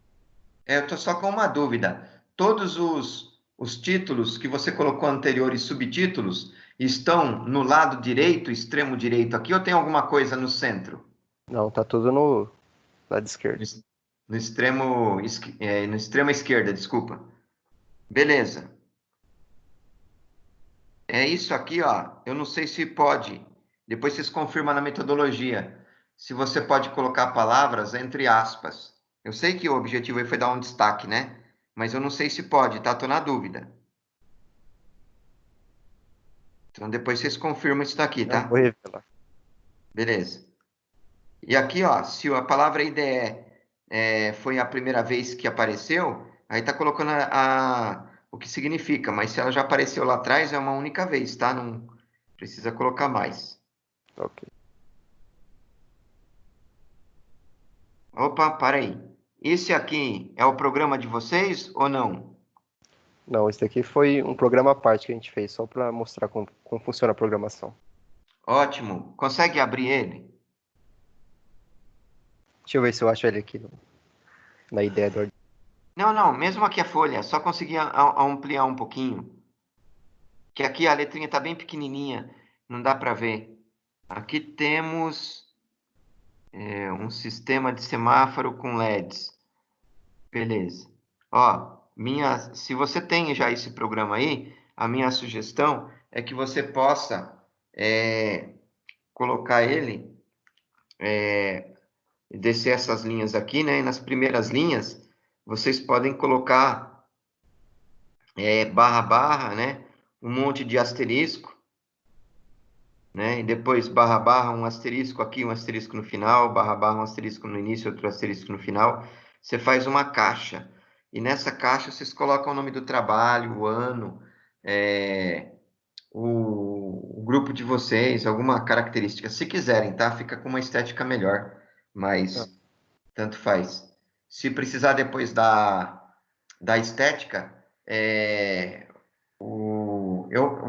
Eu estou só com uma dúvida. Todos os títulos que você colocou anterior e subtítulos estão no lado direito, extremo direito aqui, ou tem alguma coisa no centro? Não, tá tudo no lado esquerdo. No extremo, no extrema esquerda, desculpa. Beleza. É isso aqui, ó. Eu não sei se pode. Depois vocês confirmam na metodologia. Se você pode colocar palavras entre aspas. Eu sei que o objetivo aí foi dar um destaque, né? Mas eu não sei se pode, tá? Tô na dúvida. Então depois vocês confirmam isso daqui, Eu vou tá? revelar. Beleza. E aqui, ó, se a palavra IDE foi a primeira vez que apareceu, aí tá colocando o que significa, mas se ela já apareceu lá atrás, é uma única vez, tá? Não precisa colocar mais. Ok. Opa, para aí. Esse aqui é o programa de vocês ou não? Não, esse daqui foi um programa à parte que a gente fez, só para mostrar como funciona a programação. Ótimo. Consegue abrir ele? Deixa eu ver se eu acho ele aqui na ideia do Arduino. Não, mesmo aqui a folha, só conseguir ampliar um pouquinho. Que aqui a letrinha tá bem pequenininha, não dá para ver. Aqui temos um sistema de semáforo com LEDs. Beleza. Ó, se você tem já esse programa aí, a minha sugestão é que você possa colocar ele, descer essas linhas aqui, né? E nas primeiras linhas, vocês podem colocar barra, barra, né? um monte de asterisco, né? E depois barra, barra, um asterisco aqui, um asterisco no final, barra, barra, um asterisco no início, outro asterisco no final. Você faz uma caixa. E nessa caixa vocês colocam o nome do trabalho, o ano, o grupo de vocês, alguma característica, se quiserem, tá? Fica com uma estética melhor, mas tanto faz. Se precisar depois da estética,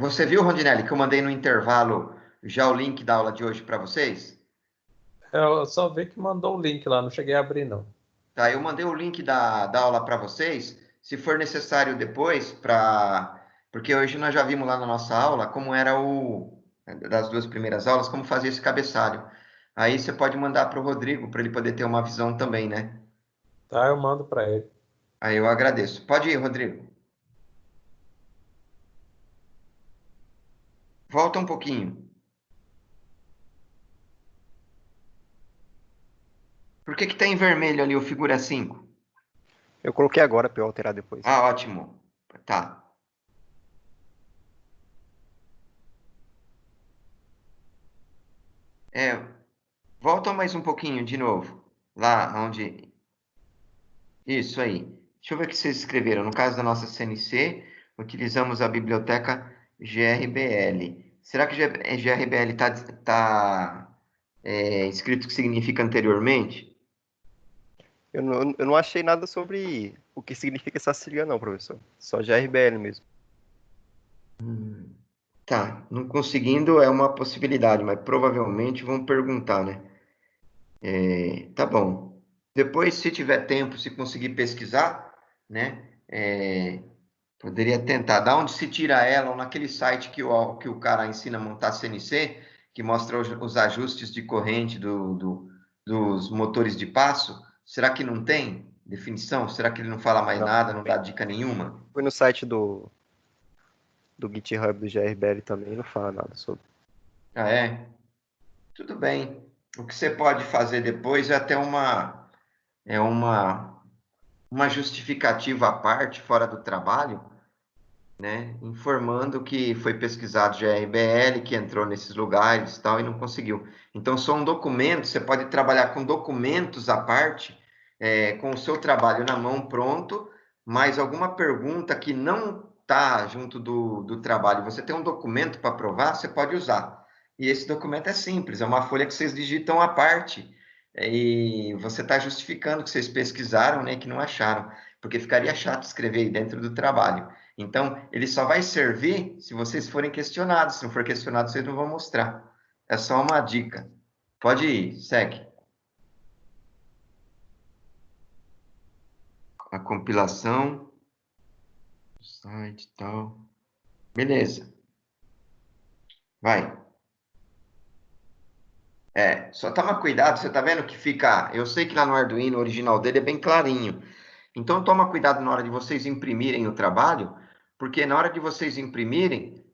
você viu, Rondinelli, que eu mandei no intervalo já o link da aula de hoje para vocês? Eu só vi que mandou o link lá, não cheguei a abrir, não. Tá, eu mandei o link da aula para vocês. Se for necessário depois, porque hoje nós já vimos lá na nossa aula como era das duas primeiras aulas, como fazer esse cabeçalho. Aí você pode mandar para o Rodrigo, para ele poder ter uma visão também, né? Tá, eu mando para ele. Aí eu agradeço. Pode ir, Rodrigo. Volta um pouquinho. Por que que tá em vermelho ali o figura 5? Eu coloquei agora para eu alterar depois. Ah, ótimo. Tá. Volta mais um pouquinho de novo. Lá onde... Isso aí. Deixa eu ver o que vocês escreveram. No caso da nossa CNC, utilizamos a biblioteca GRBL. Será que GRBL está escrito o que significa anteriormente? Eu não achei nada sobre o que significa essa sigla, não, professor. Só GRBL mesmo. Tá, não conseguindo é uma possibilidade, mas provavelmente vão perguntar, né? Tá bom. Depois, se tiver tempo, se conseguir pesquisar, né? Poderia tentar. Da onde se tira ela, ou naquele site que o cara ensina a montar CNC, que mostra os ajustes de corrente dos motores de passo, será que não tem definição? Será que ele não fala mais Não, nada, não dá dica nenhuma? fui no site do GitHub do GRBL também, não fala nada sobre. Ah, é? Tudo bem. O que você pode fazer depois é até uma justificativa à parte, fora do trabalho, né, informando que foi pesquisado GRBL, que entrou nesses lugares e tal, e não conseguiu. Então, são documentos, você pode trabalhar com documentos à parte, com o seu trabalho na mão pronto, mas alguma pergunta que não está junto do trabalho, você tem um documento para provar, você pode usar. E esse documento é simples, é uma folha que vocês digitam à parte, e você está justificando que vocês pesquisaram, né, e que não acharam, porque ficaria chato escrever aí dentro do trabalho. Então, ele só vai servir se vocês forem questionados. Se não for questionado, vocês não vão mostrar. É só uma dica. Pode ir, segue. A compilação, site e tal. Beleza. Vai. Só toma cuidado, você tá vendo que fica... Eu sei que lá no Arduino, o original dele é bem clarinho. Então, toma cuidado na hora de vocês imprimirem o trabalho, porque na hora de vocês imprimirem,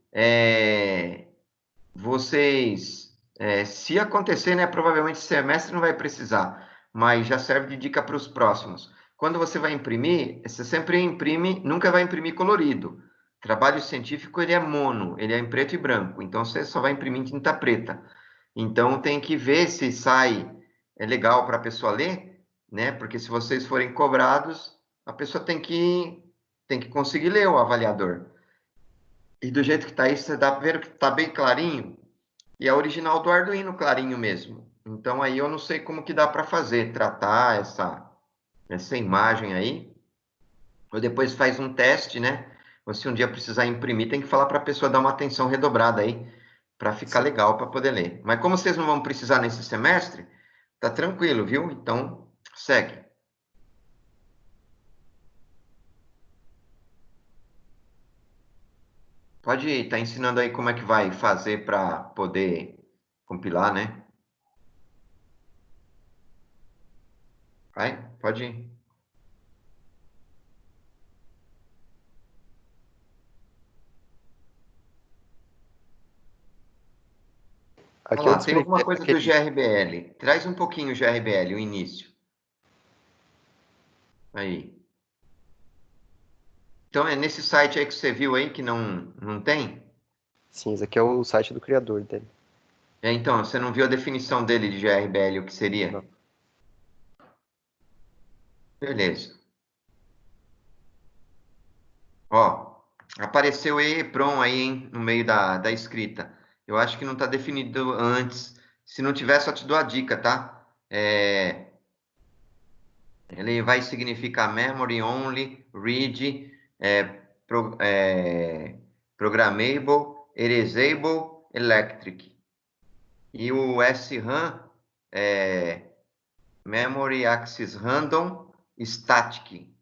se acontecer, né, provavelmente esse semestre não vai precisar, mas já serve de dica para os próximos. Quando você vai imprimir, você sempre imprime, nunca vai imprimir colorido. Trabalho científico, ele é mono, ele é em preto e branco, então você só vai imprimir em tinta preta. Então tem que ver se sai, é legal para a pessoa ler, né? Porque se vocês forem cobrados, a pessoa tem que conseguir ler o avaliador. E do jeito que está aí, você dá para ver que está bem clarinho, e é original do Arduino clarinho mesmo. Então aí eu não sei como que dá para fazer, tratar essa imagem aí. Ou depois faz um teste, né? Ou se um dia precisar imprimir, tem que falar para a pessoa dar uma atenção redobrada aí, para ficar legal para poder ler. Mas como vocês não vão precisar nesse semestre, tá tranquilo, viu? Então, segue. Pode ir, tá ensinando aí como é que vai fazer para poder compilar, né? Vai, pode ir. Olha Aqui eu lá, tem alguma descrevi coisa do aquele. GRBL. Traz um pouquinho o GRBL, o início. Aí. Então é nesse site aí que você viu aí que não tem? Sim, esse aqui é o site do criador dele. Então, você não viu a definição dele de GRBL, o que seria? Não. Beleza. Ó, apareceu EEPROM aí, hein, no meio da escrita. Eu acho que não está definido antes. Se não tiver, só te dou a dica, tá? Ele vai significar Memory Only, Read, Programmable, Erasable, Electric. E o SRAM é Memory Access Random, Static.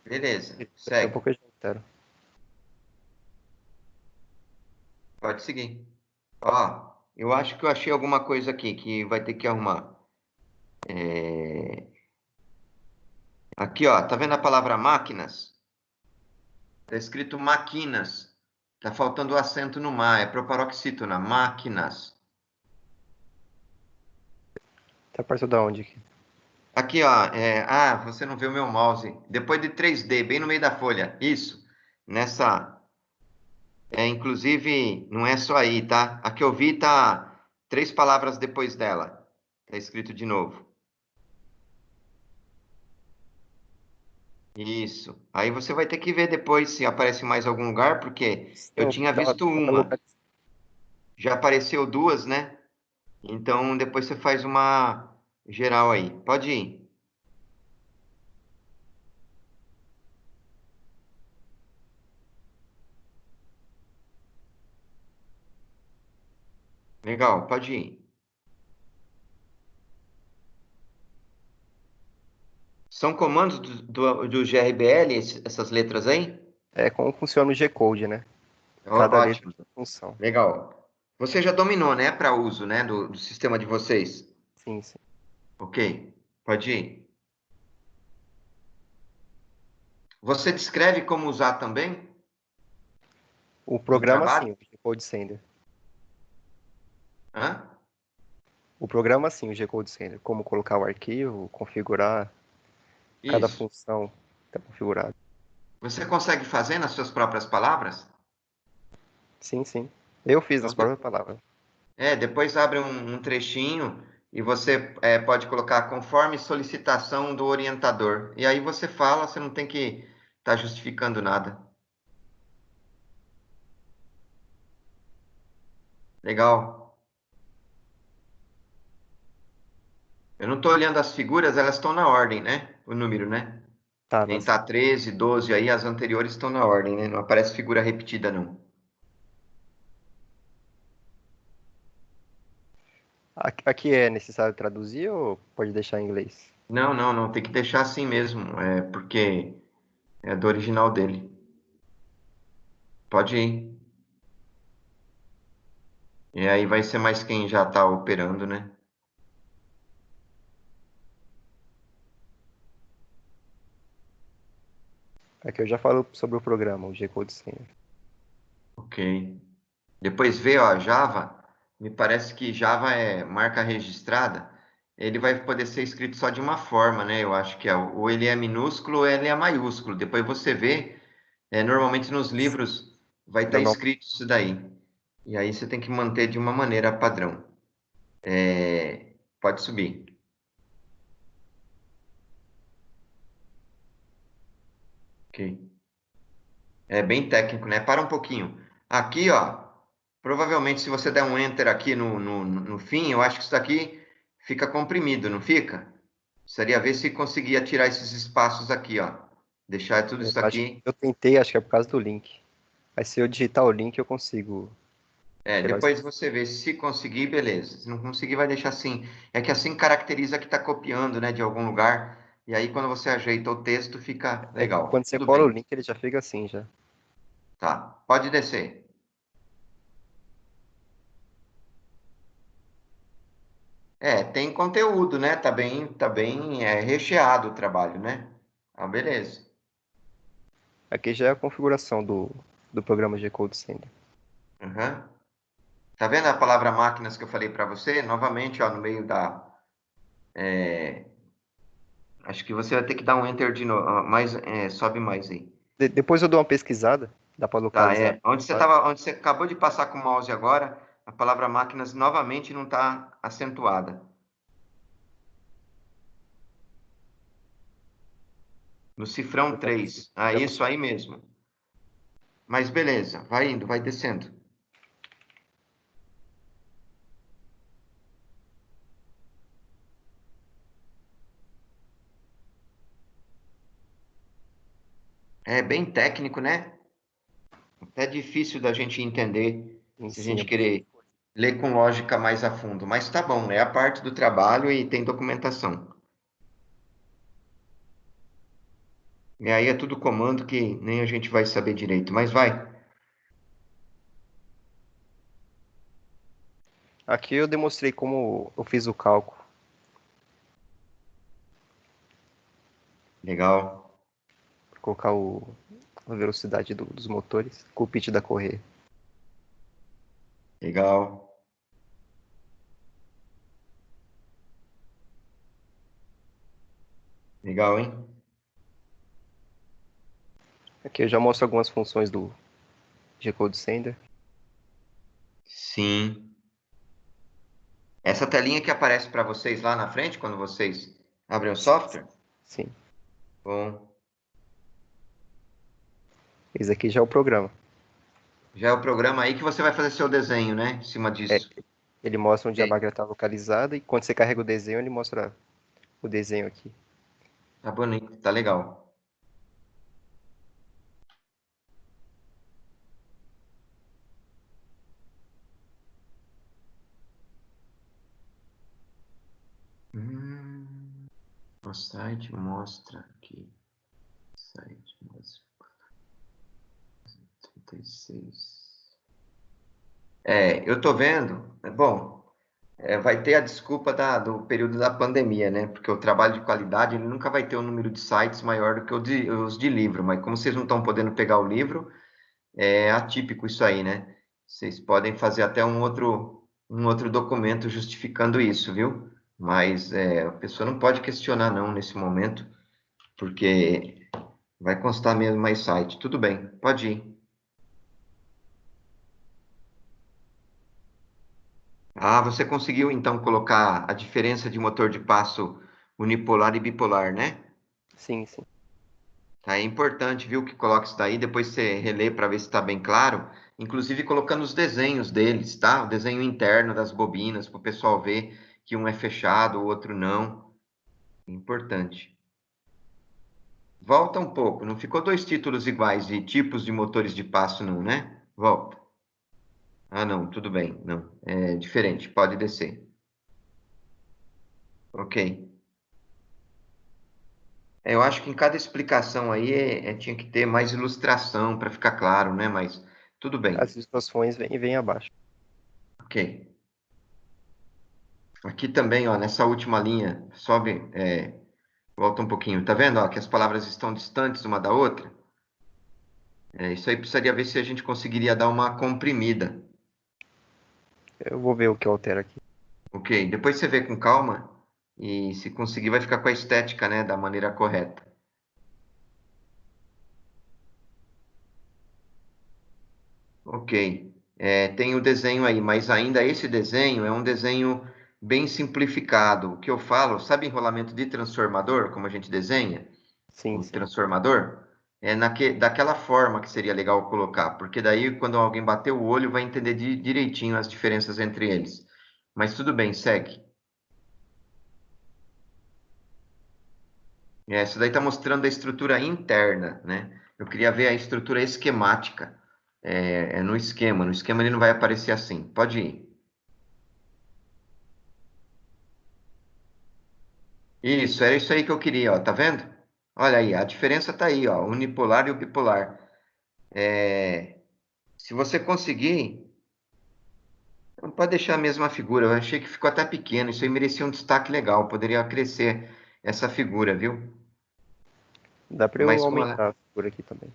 Beleza, Daqui a segue. pouco eu já entero. Pode seguir. Ó, eu acho que eu achei alguma coisa aqui que vai ter que arrumar. Aqui, ó, tá vendo a palavra máquinas? Tá escrito máquinas. Tá faltando o acento no má, é proparoxítona, máquinas. Tá perto da onde aqui? Aqui, ó, você não vê o meu mouse. Depois de 3D, bem no meio da folha. Isso. Nessa. Inclusive, não é só aí, tá? A que eu vi tá 3 palavras depois dela. Tá escrito de novo. Isso. Aí você vai ter que ver depois se aparece mais algum lugar, porque eu Não, tinha visto tá uma. Já apareceu duas, né? Então depois você faz uma geral aí. Pode ir. Legal, pode ir. São comandos do GRBL, essas letras aí? É como funciona o G-Code, né? Cada letra Ótimo, tem função. legal. Você já dominou, né, para uso, né, do sistema de vocês? Sim, sim. Ok, pode ir. Você descreve como usar também O no programa, sim, trabalho? o G-Code Sender. Hã? O programa, sim, o G-Code Sender. Como colocar o arquivo, configurar cada Isso. função está configurada. Você consegue fazer nas suas próprias palavras? Sim, sim. Eu fiz Então, as próprias palavras. depois abre um trechinho e você pode colocar conforme solicitação do orientador. E aí você fala, você não tem que estar justificando nada. Legal. Eu não estou olhando as figuras, elas estão na ordem, né? O número, né? Tá, Nem tá. tá 13, 12 aí, as anteriores estão na ordem, né? Não aparece figura repetida, não. Aqui é necessário traduzir ou pode deixar em inglês? Não, não, não. Tem que deixar assim mesmo. Porque é do original dele. Pode ir. E aí vai ser mais quem já está operando, né? Aqui eu já falo sobre o programa, o G-Code Sender. Ok. Depois vê, ó, Java. Me parece que Java é marca registrada. Ele vai poder ser escrito só de uma forma, né? Eu acho que ou ele é minúsculo ou ele é maiúsculo. Depois você vê, normalmente nos livros vai estar Normal. escrito isso daí. E aí você tem que manter de uma maneira padrão. Pode subir. Ok. É bem técnico, né? Para um pouquinho. Aqui, ó, provavelmente se você der um enter aqui no fim, eu acho que isso daqui fica comprimido, não fica? Seria ver se conseguia tirar esses espaços aqui, ó. Deixar tudo Eu isso acho que aqui. eu tentei, acho que é por causa do link. Mas se eu digitar o link, eu consigo tirar o Depois espaço. você vê se conseguir, beleza. Se não conseguir, vai deixar assim. É que assim caracteriza que está copiando, né, de algum lugar. E aí, quando você ajeita o texto, fica É que quando legal. você Tudo cola o bem. link, ele já fica assim já. Tá. Pode descer. Tem conteúdo, né? Tá bem recheado o trabalho, né? Ah, beleza. Aqui já é a configuração do programa G-Code Sender. Uhum. Tá vendo a palavra máquinas que eu falei para você? Novamente, ó, no meio Acho que você vai ter que dar um enter de novo. Mais, sobe mais aí. Depois eu dou uma pesquisada, dá para Tá, localizar. onde você acabou de passar com o mouse agora, a palavra máquinas novamente não está acentuada. No cifrão 3. Ah, isso aí mesmo. Mas beleza, vai indo, vai descendo. É bem técnico, né? Até difícil da gente entender se a Sim, gente querer ler com lógica mais a fundo. Mas tá bom, é a parte do trabalho e tem documentação. E aí é tudo comando que nem a gente vai saber direito, mas vai. aqui eu demonstrei como eu fiz o cálculo. Legal, Pra colocar a velocidade dos motores com o pitch da correia. legal. Legal, hein? Aqui eu já mostro algumas funções do G-Code Sender. Sim. Essa telinha que aparece para vocês lá na frente, quando vocês abrem o software? Sim. Bom, Esse aqui já é o programa. já é o programa aí que você vai fazer seu desenho, né? Em cima É, disso. ele mostra onde a Ok. máquina está localizada e quando você carrega o desenho, ele mostra o desenho aqui. Tá bonito, tá legal. O site mostra aqui. Site mostra 36. Eu tô vendo. Bom, vai ter a desculpa do período da pandemia, né? Porque o trabalho de qualidade ele nunca vai ter um número de sites maior do que os de livro. Mas como vocês não estão podendo pegar o livro, é atípico isso aí, né? Vocês podem fazer até um outro documento justificando isso, viu? Mas a pessoa não pode questionar não nesse momento, porque vai constar mesmo mais site. Tudo bem, pode ir. Ah, você conseguiu então colocar a diferença de motor de passo unipolar e bipolar, né? Sim, sim. Tá, é importante, viu, que coloque isso daí, depois você relê para ver se está bem claro, inclusive colocando os desenhos deles, tá? O desenho interno das bobinas, para o pessoal ver que um é fechado, o outro não. Importante. Volta um pouco, não ficou dois títulos iguais de tipos de motores de passo, não, né? Volta. Ah, não, tudo bem, não, é diferente, pode descer. Ok. Eu acho que em cada explicação aí tinha que ter mais ilustração para ficar claro, né? Mas tudo bem. As instruções vêm abaixo. Ok. Aqui também, ó, nessa última linha, sobe, volta um pouquinho. Tá vendo, ó, que as palavras estão distantes uma da outra? Isso aí precisaria ver se a gente conseguiria dar uma comprimida. Eu vou ver o que eu altero aqui. Ok. Depois você vê com calma e se conseguir vai ficar com a estética, né, da maneira correta. Ok. Tem o desenho aí, mas ainda esse desenho é um desenho bem simplificado. O que eu falo, sabe enrolamento de transformador, como a gente desenha? Sim, O sim. transformador? Daquela forma que seria legal colocar, porque daí quando alguém bater o olho vai entender direitinho as diferenças entre eles. Mas tudo bem, segue. Isso daí está mostrando a estrutura interna, né? Eu queria ver a estrutura esquemática. No esquema. No esquema ele não vai aparecer assim. Pode ir. Isso, era isso aí que eu queria, ó. Tá vendo? Olha aí, a diferença tá aí, ó. O unipolar e o bipolar. Se você conseguir, não pode deixar a mesma figura. Eu achei que ficou até pequeno. Isso aí merecia um destaque legal. Poderia crescer essa figura, viu? Dá para eu Mas como ela. aumentar por aqui também.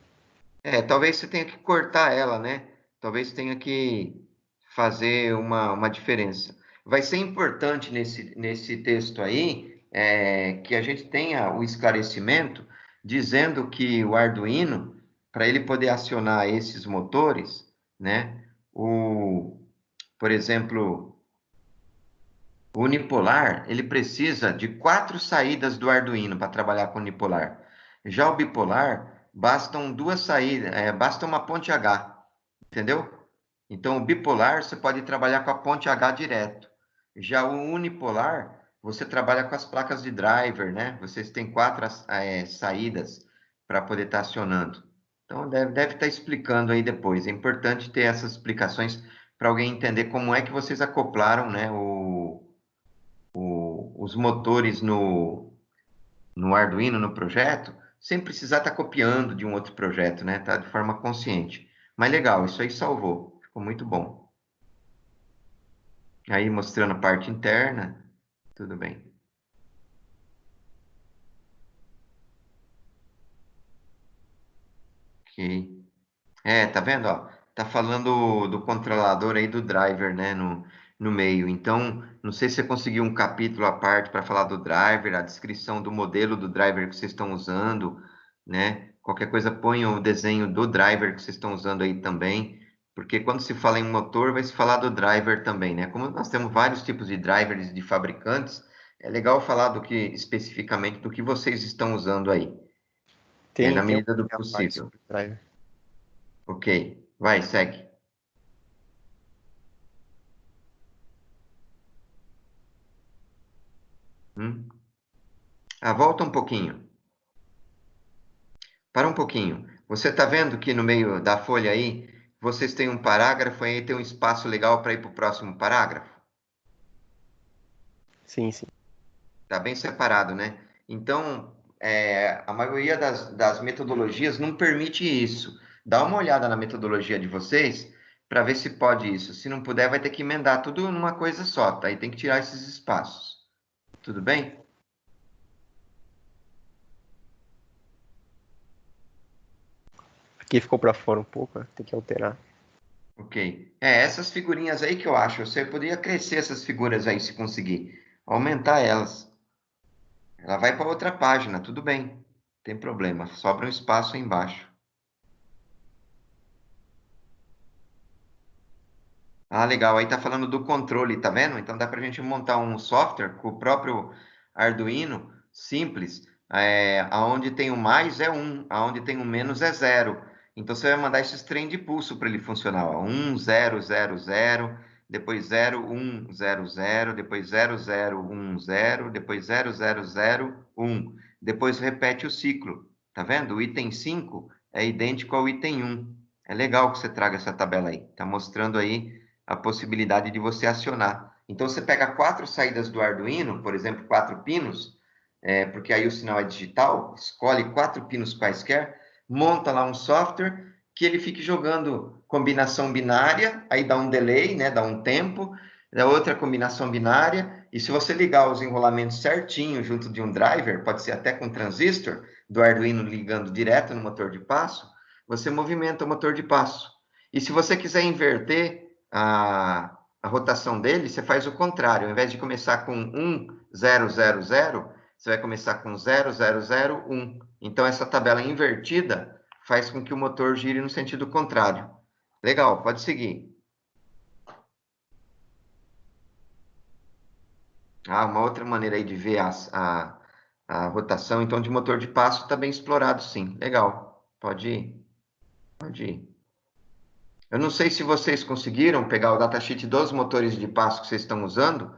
Talvez você tenha que cortar ela, né? Talvez tenha que fazer uma diferença. Vai ser importante nesse texto aí que a gente tenha o esclarecimento dizendo que o Arduino, para ele poder acionar esses motores, né, por exemplo, o unipolar, ele precisa de 4 saídas do Arduino para trabalhar com o unipolar. Já o bipolar, bastam 2 saídas, basta uma ponte H, entendeu? Então, o bipolar, você pode trabalhar com a ponte H direto. Já o unipolar, você trabalha com as placas de driver, né? Vocês têm 4 saídas para poder estar acionando. Então, deve estar explicando aí depois. É importante ter essas explicações para alguém entender como é que vocês acoplaram, né, os motores no Arduino, no projeto, sem precisar estar copiando de um outro projeto, né? Tá de forma consciente. Mas legal, isso aí salvou. Ficou muito bom. Aí mostrando a parte interna, tudo bem. Ok. Tá vendo, ó? Tá falando do controlador aí do driver, né, no meio. Então, não sei se você conseguiu um capítulo à parte para falar do driver, a descrição do modelo do driver que vocês estão usando, né? Qualquer coisa, põe o desenho do driver que vocês estão usando aí também, porque quando se fala em motor, vai se falar do driver também, né? Como nós temos vários tipos de drivers de fabricantes, é legal falar do que especificamente do que vocês estão usando aí, Tem, na tem medida do a parte possível. sobre o driver. Ok, vai, segue. Volta um pouquinho. Para um pouquinho. Você está vendo que no meio da folha aí, vocês têm um parágrafo aí, tem um espaço legal para ir para o próximo parágrafo? Sim, sim. Está bem separado, né? Então, a maioria das metodologias não permite isso. Dá uma olhada na metodologia de vocês para ver se pode isso. Se não puder, vai ter que emendar tudo numa coisa só, tá? E tem que tirar esses espaços. Tudo bem? Aqui ficou para fora um pouco, né? Tem que alterar. Ok. Essas figurinhas aí que eu acho, você poderia crescer essas figuras aí se conseguir. Aumentar elas. Ela vai para outra página, tudo bem. Não tem problema. Sobra um espaço aí embaixo. Legal. Aí tá falando do controle, tá vendo? Então dá para a gente montar um software com o próprio Arduino, simples, aonde tem o mais é 1, aonde tem o menos é 0. Então você vai mandar esses trem de pulso para ele funcionar. 1, 0, 0, 0, depois 0, 1, 0, 0, depois 0, 0, 1, 0, depois 0, 0, 0, 1. Depois repete o ciclo. Tá vendo? O item 5 é idêntico ao item 1. É legal que você traga essa tabela aí. Tá mostrando aí a possibilidade de você acionar. Então, você pega 4 saídas do Arduino, por exemplo, 4 pinos, porque aí o sinal é digital, escolhe 4 pinos quaisquer, monta lá um software que ele fique jogando combinação binária, aí dá um delay, né, dá um tempo, dá outra combinação binária, e se você ligar os enrolamentos certinho junto de um driver, pode ser até com transistor, do Arduino ligando direto no motor de passo, você movimenta o motor de passo. E se você quiser inverter a rotação dele, você faz o contrário. Ao invés de começar com 1, 0, 0, 0, você vai começar com 0, 0, 0, 1. Então, essa tabela invertida faz com que o motor gire no sentido contrário. Legal, pode seguir. Uma outra maneira aí de ver a rotação, então, de motor de passo está bem explorado, sim. Legal, pode ir. Pode ir. Eu não sei se vocês conseguiram pegar o datasheet dos motores de passo que vocês estão usando.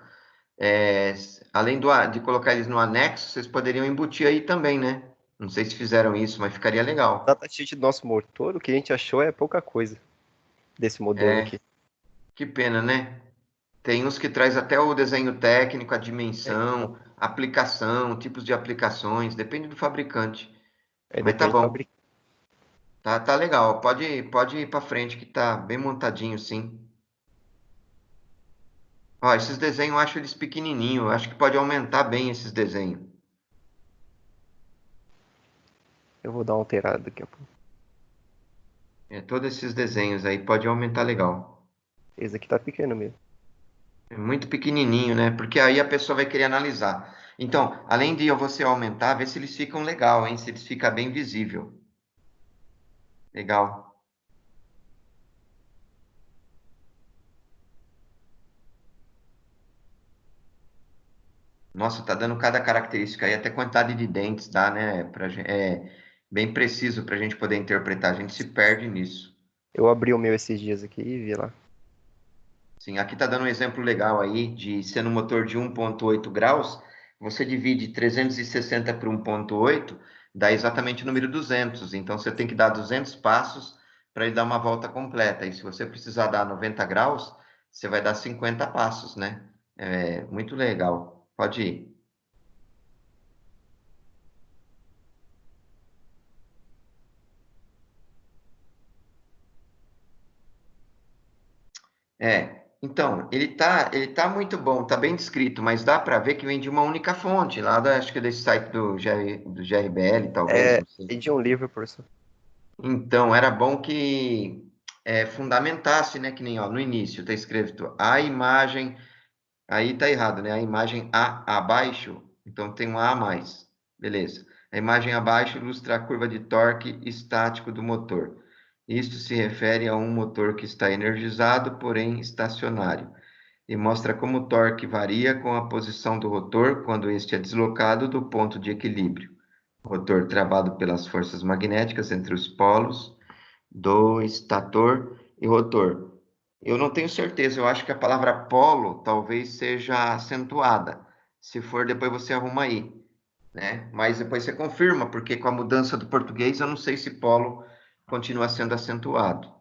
Além de colocar eles no anexo, vocês poderiam embutir aí também, né? Não sei se fizeram isso, mas ficaria O legal. datasheet do nosso motor, o que a gente achou é pouca coisa desse modelo aqui. Que pena, né? Tem uns que traz até o desenho técnico, a Então, dimensão, aplicação, tipos de aplicações, depende do fabricante. Mas tá depende do bom, fabricante. tá legal. Pode ir para frente que tá bem montadinho, sim. Ó, esses desenhos eu acho eles pequenininhos, eu acho que pode aumentar bem esses desenhos. Eu vou dar uma alterada daqui a pouco. Todos esses desenhos aí pode aumentar legal. Esse aqui tá pequeno mesmo. É muito pequenininho, né? Porque aí a pessoa vai querer analisar. Então, além de você aumentar, vê se eles ficam legal, hein? Se eles ficam bem visível. Legal. Nossa, tá dando cada característica aí, até quantidade de dentes dá, né? É bem preciso para a gente poder interpretar. A gente se perde nisso. Eu abri o meu esses dias aqui e vi lá. Sim, aqui está dando um exemplo legal aí de sendo um motor de 1,8 graus, você divide 360 por 1,8, dá exatamente o número 200. Então você tem que dar 200 passos para ele dar uma volta completa. E se você precisar dar 90 graus, você vai dar 50 passos, né? É muito legal. Pode ir. Então, ele tá muito bom, tá bem descrito, mas dá para ver que vem de uma única fonte, lá acho que desse site do GRBL, talvez, É, não sei. e de um livro, professor. Então, era bom que fundamentasse, né, que nem, ó, no início está escrito a imagem, aí tá errado, né, a imagem abaixo, então tem um A a mais, beleza. A imagem abaixo ilustra a curva de torque estático do motor. Isto se refere a um motor que está energizado, porém estacionário e mostra como o torque varia com a posição do rotor quando este é deslocado do ponto de equilíbrio. O rotor travado pelas forças magnéticas entre os polos do estator e rotor. Eu não tenho certeza, eu acho que a palavra polo talvez seja acentuada. Se for, depois você arruma aí, né? Mas depois você confirma, porque com a mudança do português, eu não sei se polo continua sendo acentuado.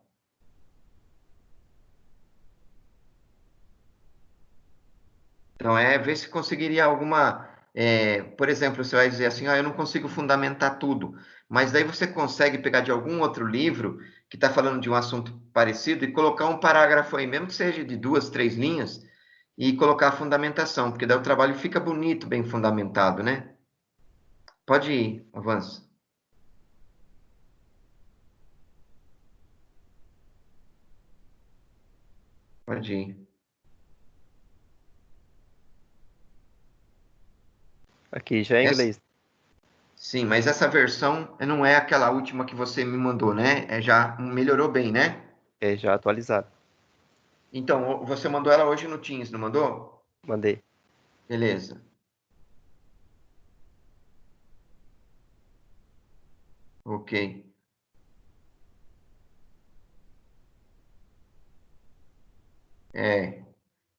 Então, ver se conseguiria alguma. Por exemplo, você vai dizer assim: eu não consigo fundamentar tudo, mas daí você consegue pegar de algum outro livro que está falando de um assunto parecido e colocar um parágrafo aí, mesmo que seja de 2, 3 linhas, e colocar a fundamentação, porque daí o trabalho fica bonito, bem fundamentado, né? Pode ir, avança. Pode ir. Aqui já é Essa- inglês. sim, mas essa versão não é aquela última que você me mandou, né? Já melhorou bem, né? É já atualizado. Então, você mandou ela hoje no Teams, não mandou? Mandei. Beleza. Ok. É,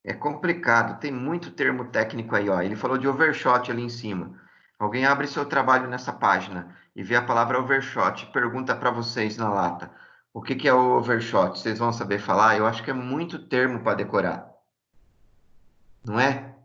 é complicado, tem muito termo técnico aí, ó. Ele falou de overshot ali em cima. Alguém abre seu trabalho nessa página e vê a palavra overshot, pergunta para vocês na lata. O que que é o overshot? Vocês vão saber falar? Eu acho que é muito termo para decorar, não é?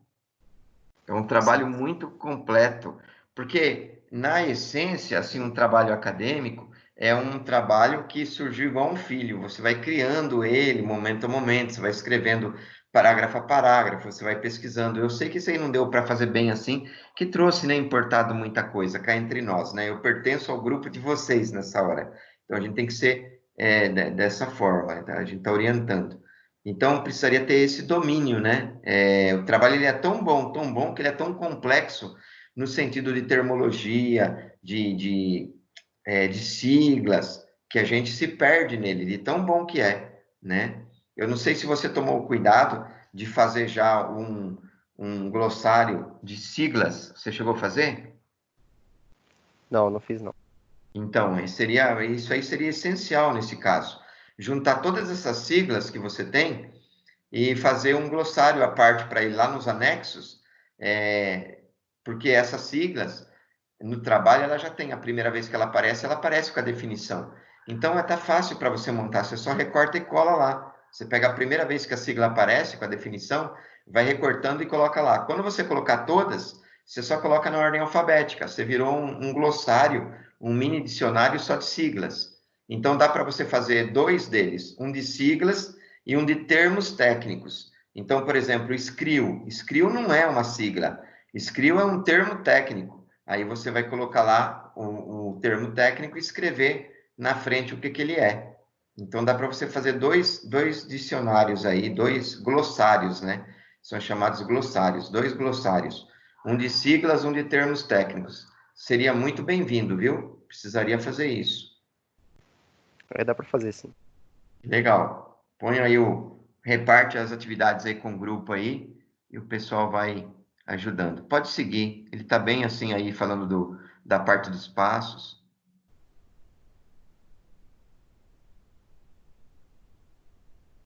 É um trabalho muito completo, porque na essência, assim, um trabalho acadêmico é um trabalho que surgiu igual um filho. Você vai criando ele momento a momento, você vai escrevendo parágrafo a parágrafo, você vai pesquisando. Eu sei que isso aí não deu para fazer bem assim, que trouxe, né, importado muita coisa cá entre nós, né? Eu pertenço ao grupo de vocês nessa hora. Então a gente tem que ser dessa forma, tá? A gente está orientando. Então, precisaria ter esse domínio, né? O trabalho ele é tão bom, que ele é tão complexo no sentido de termologia, de siglas, que a gente se perde nele, de tão bom que é, né? Eu não sei se você tomou o cuidado de fazer já um glossário de siglas. Você chegou a fazer? Não, não fiz não. Então, isso aí seria essencial nesse caso. Juntar todas essas siglas que você tem e fazer um glossário à parte para ir lá nos anexos, porque essas siglas, no trabalho, ela já tem, a primeira vez que ela aparece com a definição. Então, tá fácil para você montar, você só recorta e cola lá. Você pega a primeira vez que a sigla aparece com a definição, vai recortando e coloca lá. Quando você colocar todas, você só coloca na ordem alfabética. Você virou um glossário, um mini dicionário só de siglas. Então, dá para você fazer dois deles, um de siglas e um de termos técnicos. Então, por exemplo, SCRIO. SCRIO não é uma sigla. SCRIO é um termo técnico. Aí você vai colocar lá o termo técnico e escrever na frente o que, que ele é. Então, dá para você fazer dois dicionários aí, dois glossários, né? São chamados glossários, 2 glossários. Um de siglas, um de termos técnicos. Seria muito bem-vindo, viu? Precisaria fazer isso. Aí dá para fazer, sim. Legal. Põe aí reparte as atividades aí com o grupo aí e o pessoal vai ajudando. Pode seguir. Ele está bem assim aí falando da parte dos passos.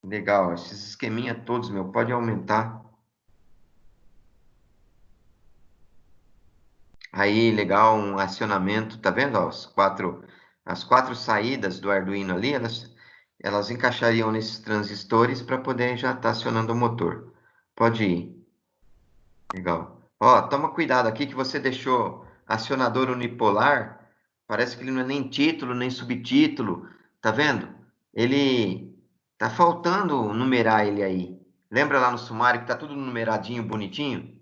Legal. Esses esqueminha todos, meu, pode aumentar. Aí, legal, um acionamento, tá vendo? Ó, as quatro saídas do Arduino ali, elas encaixariam nesses transistores para poder já estar acionando o motor. Pode ir. Legal. Ó, toma cuidado aqui que você deixou acionador unipolar. Parece que ele não é nem título, nem subtítulo. Tá vendo? Ele tá faltando numerar ele aí. Lembra lá no sumário que tá tudo numeradinho, bonitinho?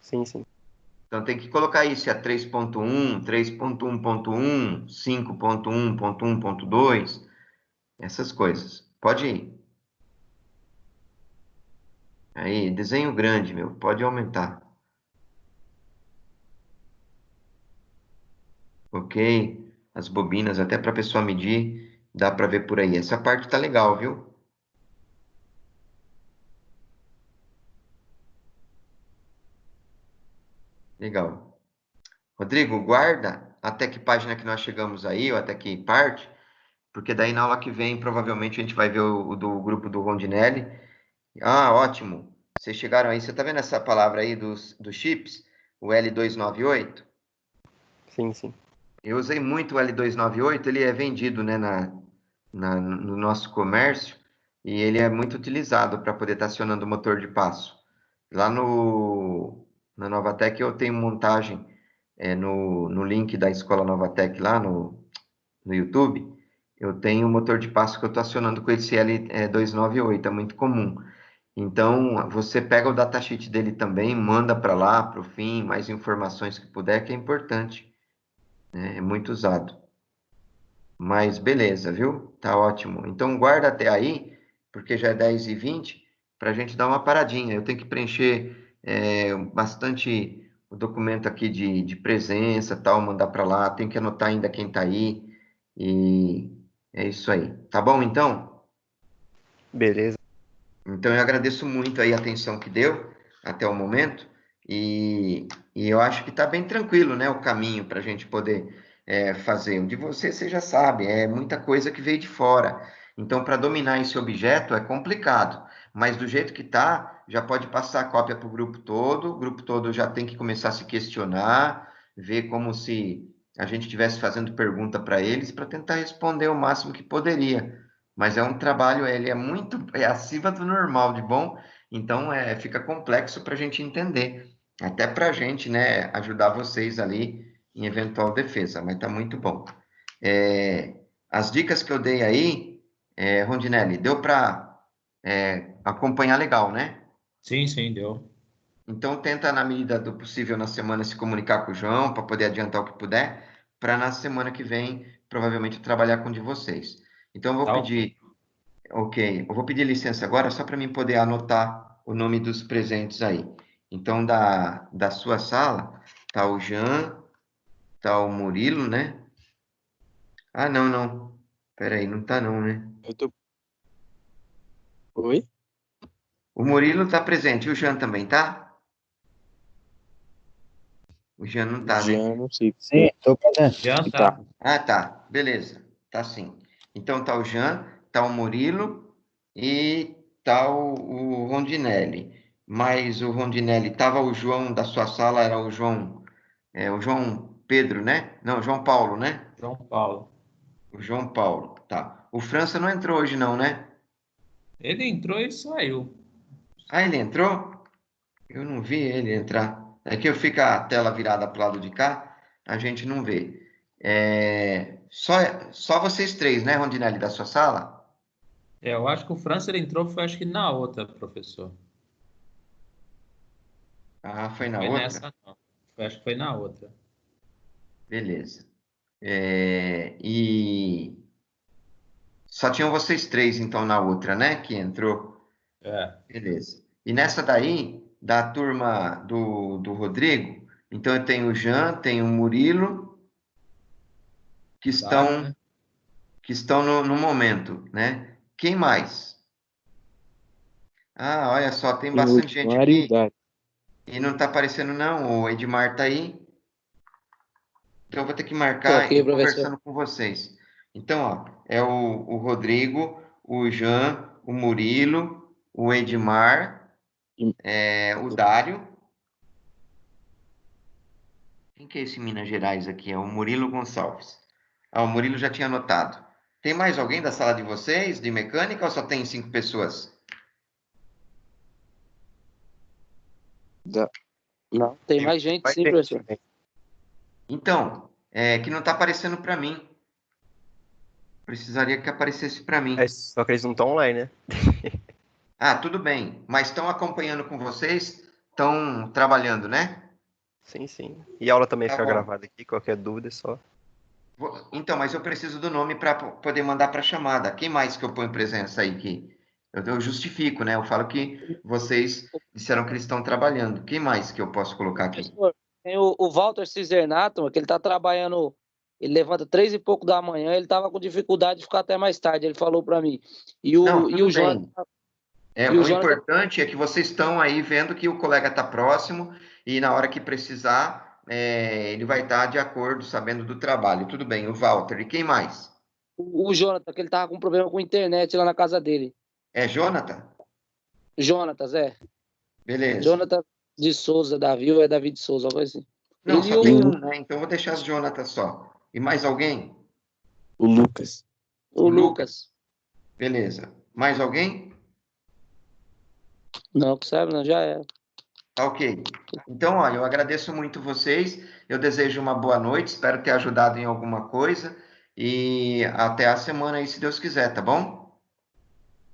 Sim, sim. Então tem que colocar isso, é 3.1, 3.1.1, 5.1.1.2, essas coisas. Pode ir. Aí, desenho grande, meu, pode aumentar. Ok? As bobinas, até para a pessoa medir, dá para ver por aí. Essa parte tá legal, viu? Legal. Rodrigo, guarda até que página que nós chegamos aí, ou até que parte, porque daí na aula que vem, provavelmente, a gente vai ver o do grupo do Rondinelli. Ah, ótimo. Vocês chegaram aí. Você está vendo essa palavra aí dos chips? O L298? Sim, sim. Eu usei muito o L298. Ele é vendido, né, no nosso comércio e ele é muito utilizado para poder estar acionando o motor de passo. Lá na Novatec eu tenho montagem no link da Escola Novatec lá no YouTube. Eu tenho um motor de passo que eu estou acionando com esse L298. É muito comum. Então, você pega o datasheet dele também, manda para lá, para o fim, mais informações que puder, que é importante, né? É muito usado. Mas beleza, viu? Tá ótimo. Então, guarda até aí, porque já é 10h20, para a gente dar uma paradinha. Eu tenho que preencher bastante o documento aqui de presença, tal, mandar para lá. Tenho que anotar ainda quem está aí. E é isso aí. Tá bom, então? Beleza. Então, eu agradeço muito aí a atenção que deu até o momento e eu acho que está bem tranquilo, né, o caminho para a gente poder fazer. O de você já sabe, é muita coisa que veio de fora. Então, para dominar esse objeto é complicado, mas do jeito que está, já pode passar a cópia para o grupo todo já tem que começar a se questionar, ver como se a gente estivesse fazendo pergunta para eles para tentar responder o máximo que poderia. Mas é um trabalho, ele é acima do normal de bom, então fica complexo para a gente entender, até para a gente, né, ajudar vocês ali em eventual defesa, mas tá muito bom. As dicas que eu dei aí, Rondinelli, deu para acompanhar legal, né? Sim, sim, deu. Então tenta, na medida do possível, na semana se comunicar com o João, para poder adiantar o que puder, para na semana que vem, provavelmente, trabalhar com um de vocês. Então eu vou Tá ok. pedir. Ok, eu vou pedir licença agora só para mim poder anotar o nome dos presentes aí. Então, da sua sala, tá o Jean, tá o Murilo, né? Ah, não, não. Pera aí, não tá não, né? Eu tô... Oi? O Murilo tá presente, e o Jean também, tá? O Jean não tá, né? Já não sei. Sim, estou presente. Já Tá. tá. Ah, tá. Beleza. Tá sim. Então tá o Jean, tá o Murilo e tá o Rondinelli. Mas o Rondinelli, tava o João da sua sala, era o João Pedro, né? Não, João Paulo, né? João Paulo. O João Paulo, tá. O França não entrou hoje não, né? Ele entrou e saiu. Ah, ele entrou? Eu não vi ele entrar. É que eu fico a tela virada para o lado de cá, a gente não vê. Só vocês três, né, Rondinelli, da sua sala? Eu acho que o França ele entrou, foi acho que na outra, professor. Ah, Não foi na foi outra? nessa, não. Acho que foi na outra. Beleza. E só tinham vocês três, então, na outra, né, que entrou. É. Beleza. E nessa daí, da turma do Rodrigo, então eu tenho o Jean, tenho o Murilo, que Dário, estão, né? que estão no momento, né? Quem mais? Ah, olha só, tem Tem o bastante gente Edmar e o aqui Dário. e não está aparecendo não. O Edmar está aí, então eu vou ter que Tô marcar aqui, e professor. conversando com vocês. Então, ó, é o Rodrigo, o Jean, o Murilo, o Edmar, o Dário. Quem que é esse Minas Gerais aqui? É o Murilo Gonçalves. Ah, o Murilo já tinha anotado. Tem mais alguém da sala de vocês, de mecânica, ou só tem 5 pessoas? Não, tem mais gente, Vai sim, ter. professor. Então, é que não está aparecendo para mim. Precisaria que aparecesse para É, mim. só que eles não estão online, né? Ah, tudo bem. Mas estão acompanhando com vocês? Estão trabalhando, né? Sim, sim. E a aula também Tá fica bom. gravada aqui, qualquer dúvida é só. Então, mas eu preciso do nome para poder mandar para a chamada. Quem mais que eu ponho presença aí? Eu justifico, né? Eu falo que vocês disseram que eles estão trabalhando. Quem mais que eu posso colocar aqui? Professor, tem o Walter Cisernato, que ele tá trabalhando, ele levanta 3 e pouco da manhã, ele tava com dificuldade de ficar até mais tarde, ele falou para mim. E Não, o, e tudo o Jonathan, bem. e o O Jonathan, importante é que vocês estão aí vendo que o colega está próximo e na hora que precisar, ele vai estar de acordo, sabendo do trabalho. Tudo bem, o Walter. E quem mais? o Jonathan, que ele tava com problema com a internet lá na casa dele. É Jonathan? Jonatas, é. Beleza. Jonathan de Souza, Davi, ou é Davi de Souza, algo assim. Não, Ele e só tem o, um, né? Então eu vou deixar as Jonathan só. E mais alguém? o Lucas. O O Lucas. Lucas. Beleza. Mais alguém? Não, que sabe, não, já é. Tá ok. Então, olha, eu agradeço muito vocês. Eu desejo uma boa noite. Espero ter ajudado em alguma coisa. E até a semana aí, se Deus quiser, tá bom?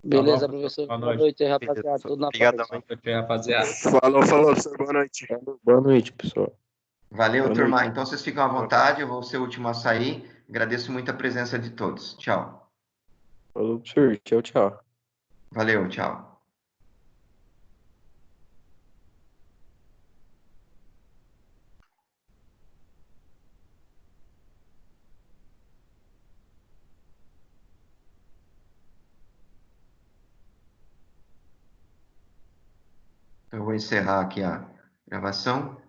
Tá bom, Beleza, professor? professor. Boa Boa noite. noite aí, Beleza, rapaziada. professor. Tudo na Obrigadão, paz. hein? Boa noite, rapaziada. Falou, professor. Boa noite. Boa noite, pessoal. Valeu, Boa noite. turma. Então, vocês ficam à vontade. Eu vou ser o último a sair. Agradeço muito a presença de todos. Tchau. Falou, professor. Tchau, tchau. Valeu, tchau. Eu vou encerrar aqui a gravação.